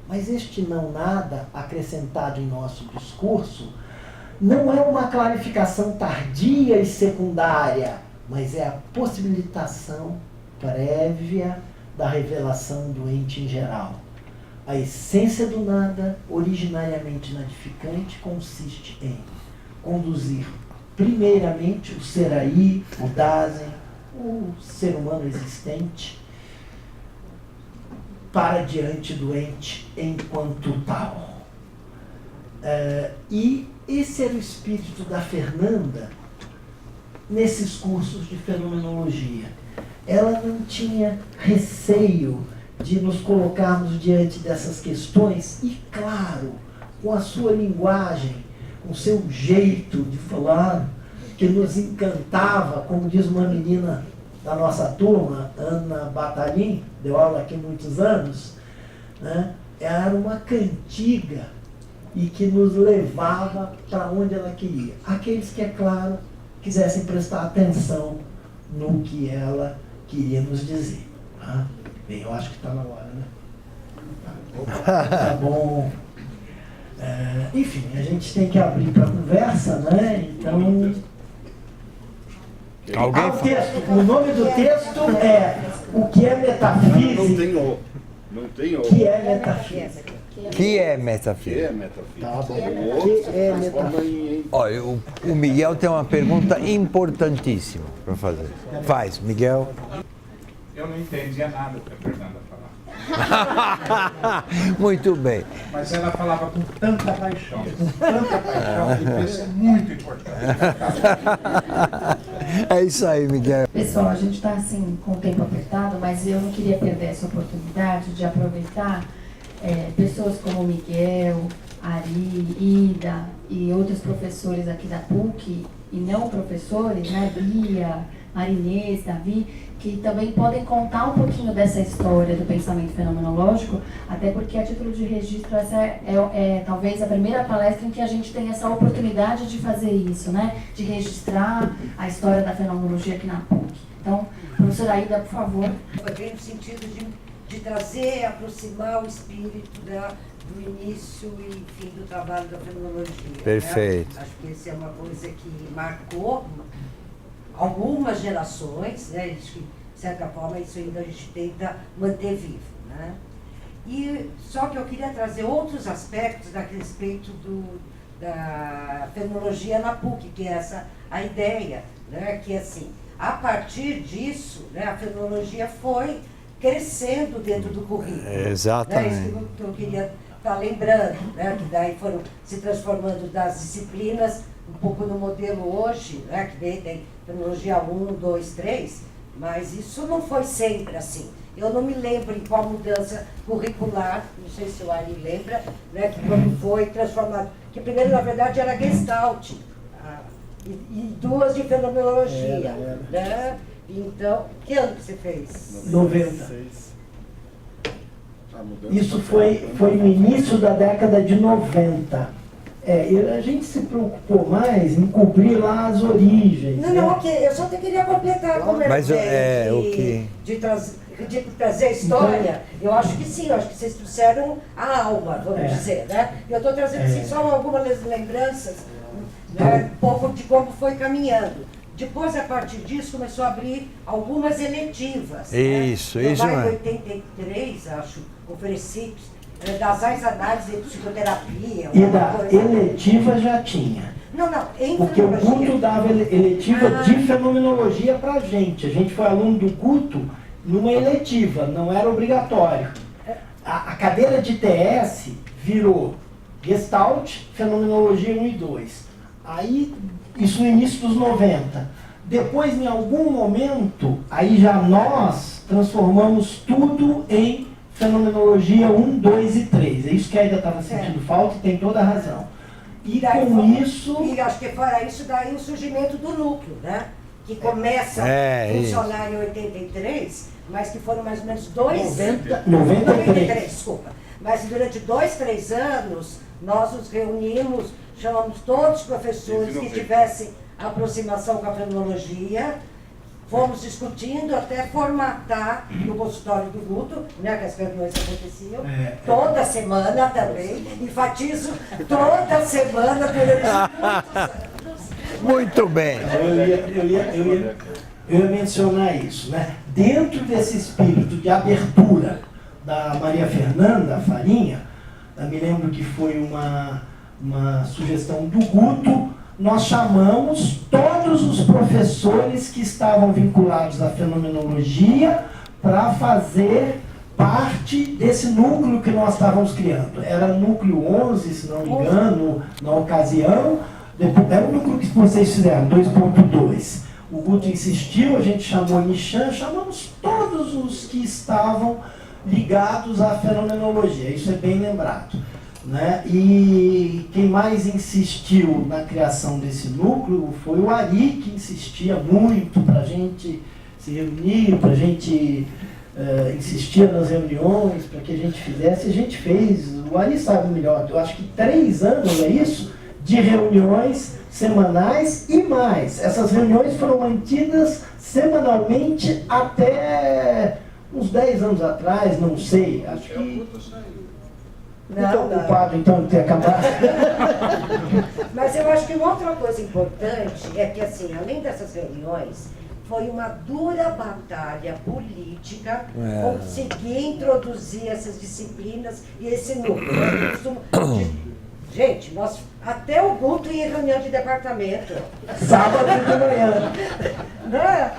Mas este não nada, acrescentado em nosso discurso, não é uma clarificação tardia e secundária, mas é a possibilitação prévia da revelação do ente em geral. A essência do nada, originariamente nadificante, consiste em conduzir primeiramente o ser aí, o Dasein, o ser humano existente, para diante do ente enquanto tal. E esse era o espírito da Fernanda nesses cursos de fenomenologia. Ela não tinha receio de nos colocarmos diante dessas questões e, claro, com a sua linguagem, com o seu jeito de falar, que nos encantava, como diz uma menina da nossa turma, Ana Batalhin, deu aula aqui há muitos anos, né? Era uma cantiga e que nos levava para onde ela queria. Aqueles que, é claro, quisessem prestar atenção no que ela queria nos dizer. Tá? Bem, eu acho que está na hora, né? Tá bom. Enfim, a gente tem que abrir para conversa, né? Então... o nome do texto é O que é metafísica? Não tem o. Que é metafísica? Que é metafísica? Tá bom. Que é metafísica? Olha, o Miguel tem uma pergunta importantíssima para fazer. Faz, Miguel. Eu não entendia nada do que a Fernanda falava. Muito bem. Mas ela falava com tanta paixão, que isso é muito importante. É isso aí, Miguel. Pessoal, a gente está assim com o tempo apertado, mas eu não queria perder essa oportunidade de aproveitar pessoas como Miguel, Ari, Ida e outros professores aqui da PUC, e não professores, né, Bia, Marinês, Davi, que também podem contar um pouquinho dessa história do pensamento fenomenológico, até porque, a título de registro, essa é talvez a primeira palestra em que a gente tem essa oportunidade de fazer isso, né? De registrar a história da fenomenologia aqui na PUC. Então, professora Aida, por favor. Foi no sentido de trazer, aproximar o espírito do início e fim do trabalho da fenomenologia. Perfeito. Né? Acho que isso é uma coisa que marcou algumas gerações, né? Acho que, de certa forma, isso ainda a gente tenta manter vivo, né? Só que eu queria trazer outros aspectos a respeito da fenomenologia na PUC, que é a ideia, né? Que assim, a partir disso, né, a fenomenologia foi crescendo dentro do currículo. Exatamente. Né? Isso que eu queria estar lembrando, né? Que daí foram se transformando das disciplinas um pouco no modelo hoje, né, que tem fenomenologia 1, 2, 3, mas isso não foi sempre assim. Eu não me lembro em qual mudança curricular, não sei se o Ari lembra, né, que quando foi transformado, que primeiro na verdade era Gestalt, e 2 de fenomenologia, né? Então, que ano que você fez? 90. Isso foi no início da década de 90. A gente se preocupou mais em cobrir lá as origens. Não, ok, eu só queria completar como de trazer a história. Eu acho que sim, eu acho que vocês trouxeram a alma, vamos dizer, né? Eu estou trazendo assim, só algumas lembranças, né, um pouco de como foi caminhando. Depois, a partir disso, começou a abrir algumas eletivas. Isso, né? isso. Em 83, acho, ofereci das análises de psicoterapia. E da eletiva já tinha. Não, em porque o Guto dava eletiva de fenomenologia pra gente. A gente foi aluno do Guto numa eletiva, não era obrigatório. A cadeira de TS virou Gestalt, Fenomenologia 1 e 2. Aí, isso no início dos 90. Depois, em algum momento, aí já nós transformamos tudo em Fenomenologia 1, 2 e 3. É isso que ainda estava sentindo falta e tem toda a razão. E daí, com isso... E acho que fora isso, daí o surgimento do núcleo, né? Que começa a funcionar em 83, mas que foram mais ou menos 93, desculpa. Mas durante 2, 3 anos, nós nos reunimos, chamamos todos os professores que tivessem aproximação com a fenomenologia, fomos discutindo até formatar no consultório do Guto, né, que as reuniões aconteciam, toda semana também, enfatizo, toda semana durante muitos anos. Muito bem. Eu ia mencionar isso, né? Dentro desse espírito de abertura da Maria Fernanda Farinha, eu me lembro que foi uma sugestão do Guto, nós chamamos todos os professores que estavam vinculados à fenomenologia para fazer parte desse núcleo que nós estávamos criando. Era núcleo 11, se não me engano, na ocasião. Era o núcleo que vocês fizeram, 2.2. O Guto insistiu, a gente chamou Nichan, chamamos todos os que estavam ligados à fenomenologia. Isso é bem lembrado. Né? E quem mais insistiu na criação desse núcleo foi o Ari, que insistia muito para a gente se reunir, para a gente insistir nas reuniões, para que a gente fizesse. A gente fez, o Ari sabe melhor, eu acho que 3 anos, é isso? De reuniões semanais e mais. Essas reuniões foram mantidas semanalmente até uns 10 anos atrás, não sei, acho que... Não, ocupado, então, de ter acabado. Mas eu acho que uma outra coisa importante é que, assim, além dessas reuniões, foi uma dura batalha política conseguir introduzir essas disciplinas e esse núcleo. Gente, até o Guto ia em reunião de departamento. Sábado de manhã. Né?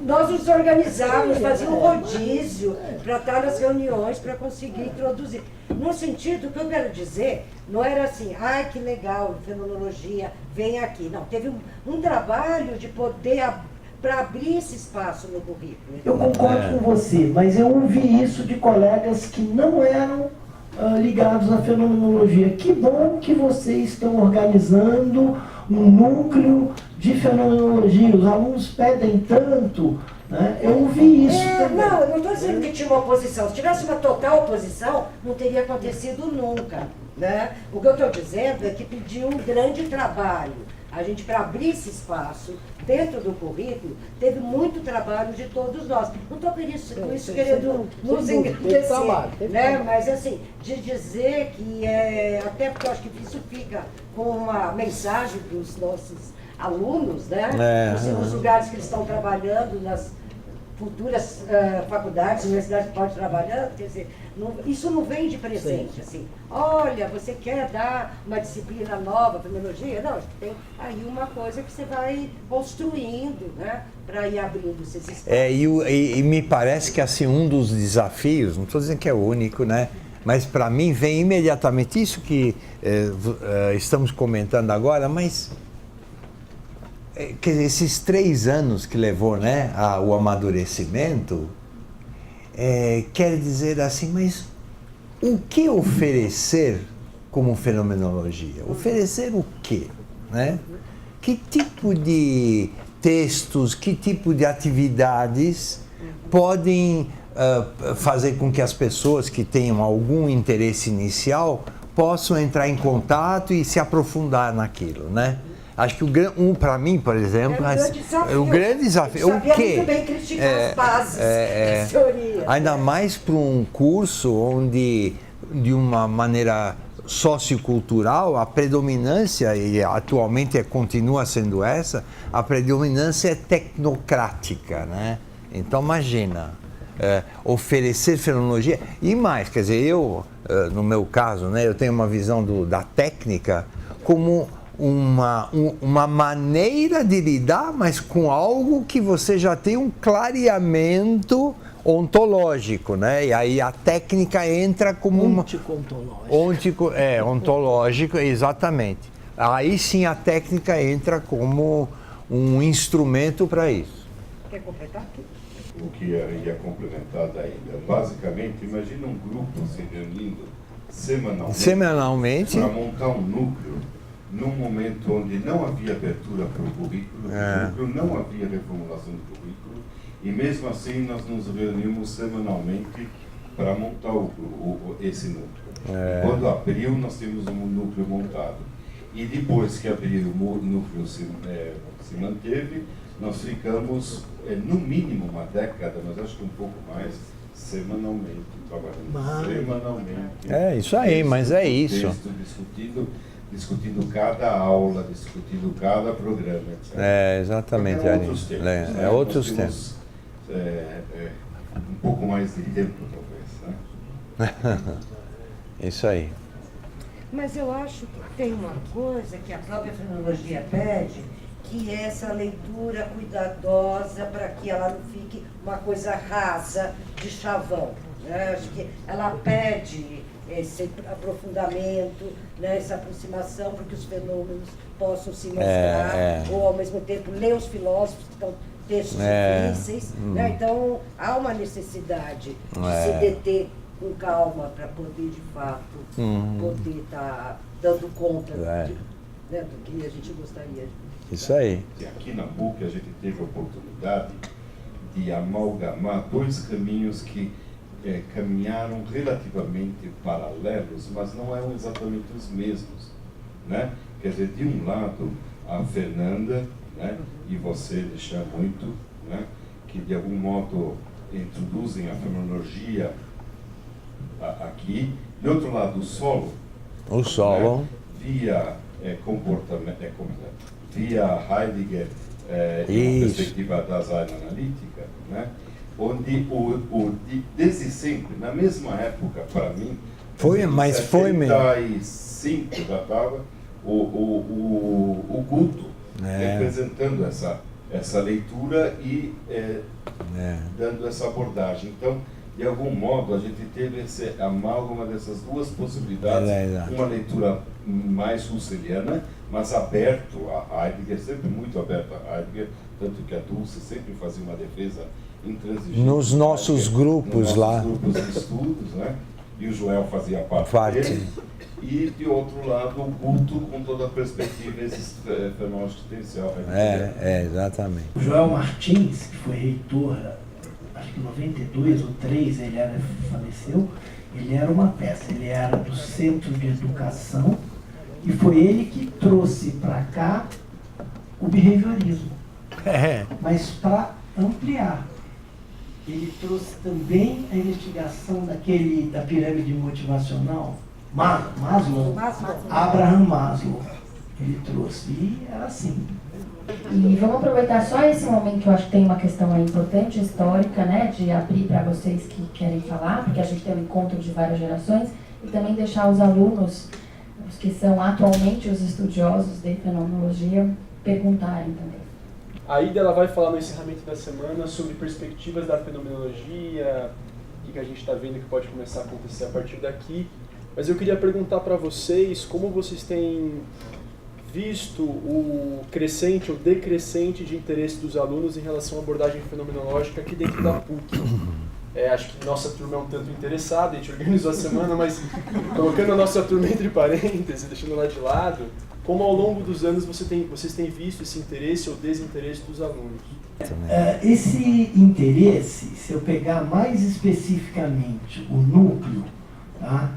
Nós nos organizávamos, fazíamos um rodízio para estar nas reuniões, para conseguir introduzir. No sentido que eu quero dizer, não era assim, ai que legal, fenomenologia, vem aqui. Não, teve um trabalho de poder, para abrir esse espaço no currículo. Eu concordo com você, mas eu ouvi isso de colegas que não eram ligados à fenomenologia. Que bom que vocês estão organizando um núcleo de fenomenologia. Os alunos pedem tanto, né? Eu ouvi isso também. Não, eu não estou dizendo que tinha uma oposição. Se tivesse uma total oposição, não teria acontecido nunca. Né? O que eu estou dizendo é que pediu um grande trabalho. A gente, para abrir esse espaço dentro do currículo, teve muito trabalho de todos nós. Não estou com isso querendo nos engrandecer, né? Mas assim, de dizer que, até porque eu acho que isso fica com uma mensagem para os nossos alunos, né? Nos lugares que eles estão trabalhando, nas futuras faculdades, universidades que podem trabalhando, quer dizer, isso não vem de presente, assim, olha, você quer dar uma disciplina nova, fenomenologia? Não, tem aí uma coisa que você vai construindo, né, para ir abrindo esses espaços. E me parece que, assim, um dos desafios, não estou dizendo que é o único, né, mas para mim vem imediatamente isso que estamos comentando agora, mas quer dizer, esses 3 anos que levou, né, o amadurecimento, quer dizer assim, mas o que oferecer como fenomenologia? Oferecer o quê? Né? Que tipo de textos, que tipo de atividades podem fazer com que as pessoas que tenham algum interesse inicial possam entrar em contato e se aprofundar naquilo, né? Acho que para mim, por exemplo, o grande desafio, o quê? Muito bem criticar as bases da teoria. Ainda mais para um curso onde, de uma maneira sociocultural, a predominância, e atualmente continua sendo essa, a predominância é tecnocrática, né? Então, imagina, oferecer fenomenologia, e mais, quer dizer, eu, no meu caso, né, eu tenho uma visão da técnica como uma maneira de lidar, mas com algo que você já tem um clareamento ontológico, né? E aí a técnica entra como ontológico, exatamente. Aí sim a técnica entra como um instrumento para isso. Quer completar? O que eu ia complementar ainda. Basicamente, imagina um grupo se reunindo semanalmente para montar um núcleo num momento onde não havia abertura para o currículo, não havia reformulação do currículo, e mesmo assim nós nos reunimos semanalmente para montar esse núcleo. Quando abriu, nós tínhamos um núcleo montado. E depois que abriu, o núcleo se manteve, nós ficamos, no mínimo uma década, mas acho que um pouco mais, semanalmente, trabalhando semanalmente. Isso aí, mas é isso. Discutindo cada aula, discutindo cada programa, etc. Exatamente. Outros tempos, outros tempos. Um pouco mais de tempo, talvez. Né? Isso aí. Mas eu acho que tem uma coisa que a própria fenomenologia pede, que é essa leitura cuidadosa para que ela não fique uma coisa rasa de chavão. Né? Acho que ela pede esse aprofundamento, né, essa aproximação para que os fenômenos possam se mostrar, ou ao mesmo tempo ler os filósofos que estão textos difíceis. Né? Então há uma necessidade de se deter com calma para poder de fato poder estar dando conta do que a gente gostaria. Isso aí. Aqui na PUC a gente teve a oportunidade de amalgamar 2 caminhos que caminharam relativamente paralelos, mas não eram exatamente os mesmos, né? Quer dizer, de um lado, a Fernanda, né, e você deixa muito, né, que de algum modo introduzem a fenomenologia aqui. De outro lado, o solo. O solo. Né, via via Heidegger, em uma perspectiva da Design analítica, né? Onde desde sempre, na mesma época, para mim, foi mesmo. 75 já estava o Guto representando essa leitura e dando essa abordagem. Então, de algum modo, a gente teve esse amálgama dessas 2 possibilidades, uma leitura mais husserliana, mas aberto a Heidegger, sempre muito aberto a Heidegger, tanto que a Dulce sempre fazia uma defesa intransigente. Nos nossos grupos lá. Nos grupos de estudos, né? E o Joel fazia parte dele. E, de outro lado, o Guto com toda a perspectiva fenômeno existencial. Exatamente. O Joel Martins, que foi reitor, acho que em 92 ou 3, ele faleceu, ele era uma peça, ele era do Centro de Educação, e foi ele que trouxe para cá o behaviorismo, mas para ampliar. Ele trouxe também a investigação da pirâmide motivacional, Maslow, Abraham Maslow, ele trouxe, e era assim. E vamos aproveitar só esse momento que eu acho que tem uma questão aí importante, histórica, né, de abrir para vocês que querem falar, porque a gente tem um encontro de várias gerações, e também deixar os alunos, os que são atualmente os estudiosos de fenomenologia, perguntarem também. A Ida ela vai falar no encerramento da semana sobre perspectivas da fenomenologia, o que a gente está vendo que pode começar a acontecer a partir daqui. Mas eu queria perguntar para vocês como vocês têm visto o crescente ou decrescente de interesse dos alunos em relação à abordagem fenomenológica aqui dentro da PUC. Acho que nossa turma é um tanto interessada, a gente organizou a semana, mas colocando a nossa turma entre parênteses, deixando ela de lado, como ao longo dos anos vocês têm visto esse interesse ou desinteresse dos alunos? Esse interesse, se eu pegar mais especificamente o núcleo, tá?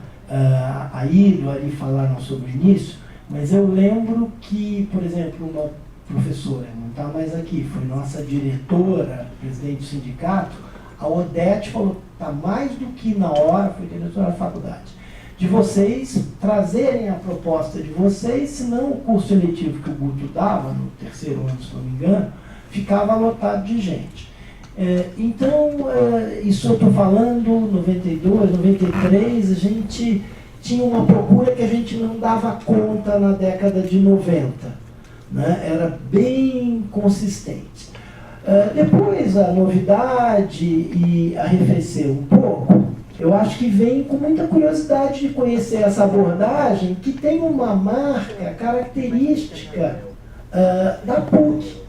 A Ida e o Ari falaram sobre isso, mas eu lembro que, por exemplo, uma professora, não está mais aqui, foi nossa diretora, presidente do sindicato, a Odete falou, está mais do que na hora, foi diretora da faculdade, de vocês trazerem a proposta de vocês, senão o curso eletivo que o Guto dava, no terceiro ano, se não me engano, ficava lotado de gente. Então, isso eu estou falando, 92, 93, a gente tinha uma procura que a gente não dava conta na década de 90, né? Era bem consistente. Depois a novidade e arrefeceu um pouco, eu acho que vem com muita curiosidade de conhecer essa abordagem que tem uma marca característica da PUC.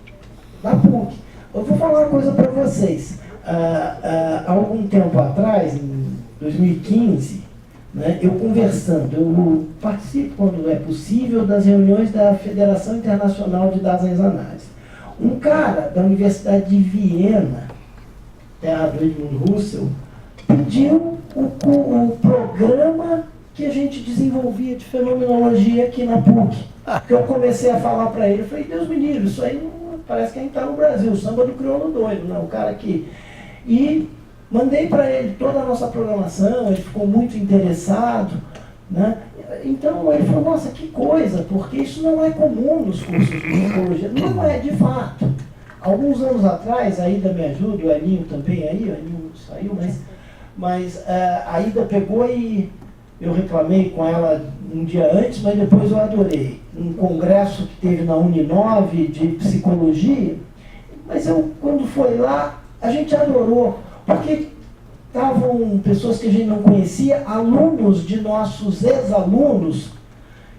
Eu vou falar uma coisa para vocês. Há algum tempo atrás, em 2015, né, eu participo, quando é possível, das reuniões da Federação Internacional de Dados e Análises. Um cara da Universidade de Viena, terra do Edmund Husserl, pediu o programa que a gente desenvolvia de fenomenologia aqui na PUC. Que eu comecei a falar para ele, eu falei, Deus me livre, isso aí não, parece que a gente está no Brasil, o samba do crioulo doido, né? O cara aqui. E mandei para ele toda a nossa programação, ele ficou muito interessado, né? Então ele falou, nossa, que coisa, porque isso não é comum nos cursos de psicologia. Não é, de fato. Alguns anos atrás, a Ida me ajuda, o Aninho também aí, o Aninho saiu, mas a Ida pegou e eu reclamei com ela um dia antes, mas depois eu adorei. Um congresso que teve na Uninove de psicologia, mas quando foi lá, a gente adorou, porque estavam pessoas que a gente não conhecia, alunos de nossos ex-alunos,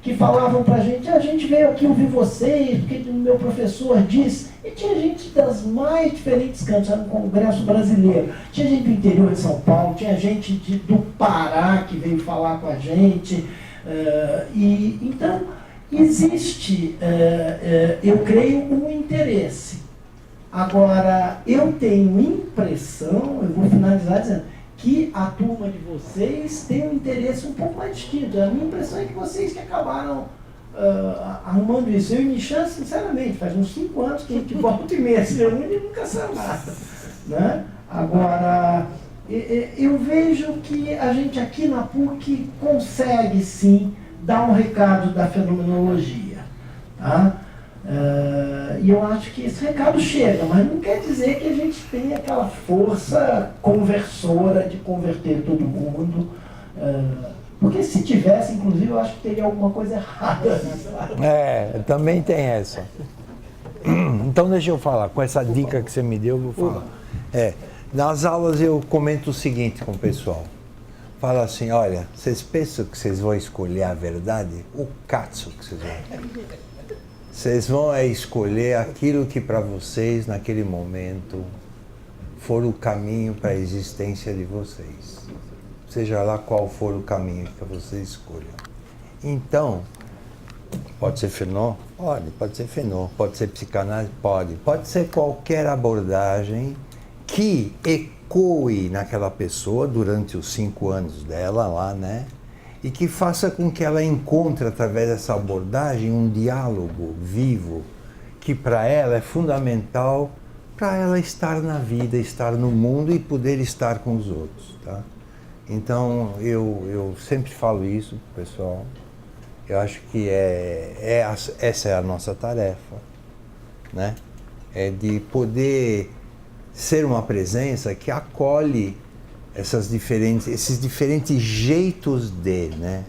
que falavam para a gente veio aqui ouvir vocês, porque o meu professor disse, e tinha gente das mais diferentes cantos, era um congresso brasileiro, tinha gente do interior de São Paulo, tinha gente do Pará que veio falar com a gente, então existe, eu creio, um interesse. Agora, eu tenho impressão, eu vou finalizar dizendo, que a turma de vocês tem um interesse um pouco mais distinto. A minha impressão é que vocês que acabaram arrumando isso. Eu e Michan, sinceramente, faz uns 5 anos que a gente volta e meia se reúne e nunca saiu nada. Né? Agora, eu vejo que a gente aqui na PUC consegue, sim, dar um recado da fenomenologia. Tá? E eu acho que esse recado chega, mas não quer dizer que a gente tenha aquela força conversora de converter todo mundo, porque se tivesse, inclusive, eu acho que teria alguma coisa errada. Também tem essa. Então deixa eu falar, com essa dica que você me deu, eu vou falar. Nas aulas eu comento o seguinte com o pessoal. Fala assim, olha, vocês pensam que vocês vão escolher a verdade? O katsu que vocês vão. Vocês vão escolher aquilo que para vocês, naquele momento, for o caminho para a existência de vocês. Seja lá qual for o caminho que vocês escolham. Então, pode ser Fanon? Pode ser Fanon. Pode ser psicanálise? Pode ser qualquer abordagem que ecoe naquela pessoa durante os 5 anos dela lá, né? E que faça com que ela encontre, através dessa abordagem, um diálogo vivo, que para ela é fundamental para ela estar na vida, estar no mundo e poder estar com os outros. Tá? Então, eu sempre falo isso para o pessoal. Eu acho que essa é a nossa tarefa, né? É de poder ser uma presença que acolhe esses diferentes jeitos de, né?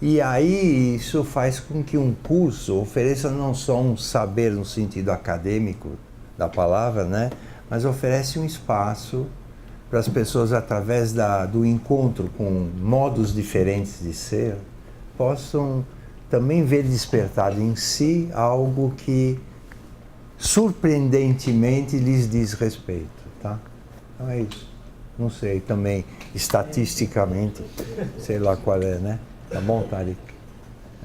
E aí isso faz com que um curso ofereça não só um saber no sentido acadêmico da palavra, né? Mas oferece um espaço para as pessoas, através do encontro com modos diferentes de ser, possam também ver despertado em si algo que surpreendentemente lhes diz respeito, tá? Então é isso. Não sei também, estatisticamente, sei lá qual é, né? Tá bom, Tarik?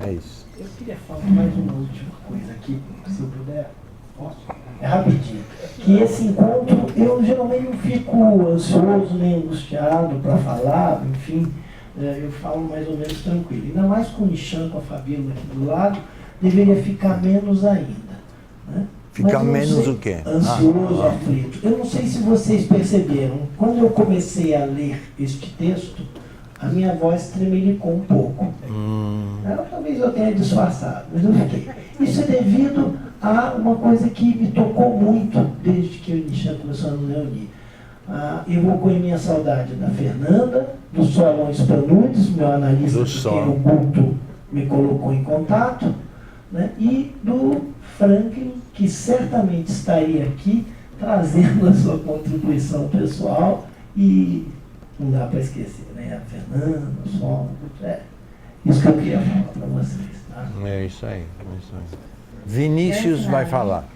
É isso. Eu queria falar mais uma última coisa aqui, se eu puder. Posso? É rapidinho. Que esse encontro, eu geralmente não fico ansioso nem angustiado para falar, enfim, eu falo mais ou menos tranquilo. Ainda mais com o Nishan, com a Fabíola aqui do lado, deveria ficar menos ainda, né? Ficar menos o quê? Ansioso, aflito. Eu não sei se vocês perceberam, quando eu comecei a ler este texto, a minha voz tremelicou um pouco. Talvez eu tenha disfarçado, mas eu fiquei. Isso é devido a uma coisa que me tocou muito desde que o Nishan começou a nos reunir. Evocou em minha saudade da Fernanda, do Solon Spanudes, meu analista com quem o culto me colocou em contato, né? E do Franklin, que certamente estaria aqui trazendo a sua contribuição pessoal, e não dá para esquecer, né? A Fernanda, o Solon, isso que eu queria falar para vocês. Tá? É isso aí, é isso aí. Vinícius vai falar.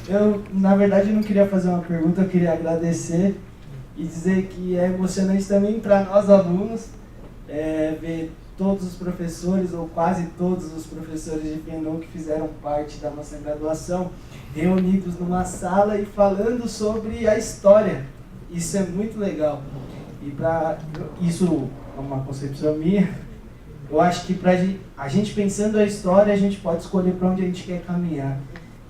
Eu, na verdade, não queria fazer uma pergunta, eu queria agradecer e dizer que é emocionante também para nós alunos ver todos os professores, ou quase todos os professores de Fenon que fizeram parte da nossa graduação, reunidos numa sala e falando sobre a história. Isso é muito legal. E isso é uma concepção minha. Eu acho que a gente pensando a história, a gente pode escolher para onde a gente quer caminhar.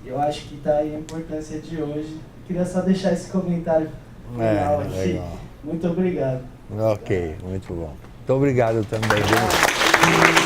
Eu acho que está aí a importância de hoje. Queria só deixar esse comentário final aqui. Legal. Muito obrigado. Ok, muito bom. Muito obrigado também, viu?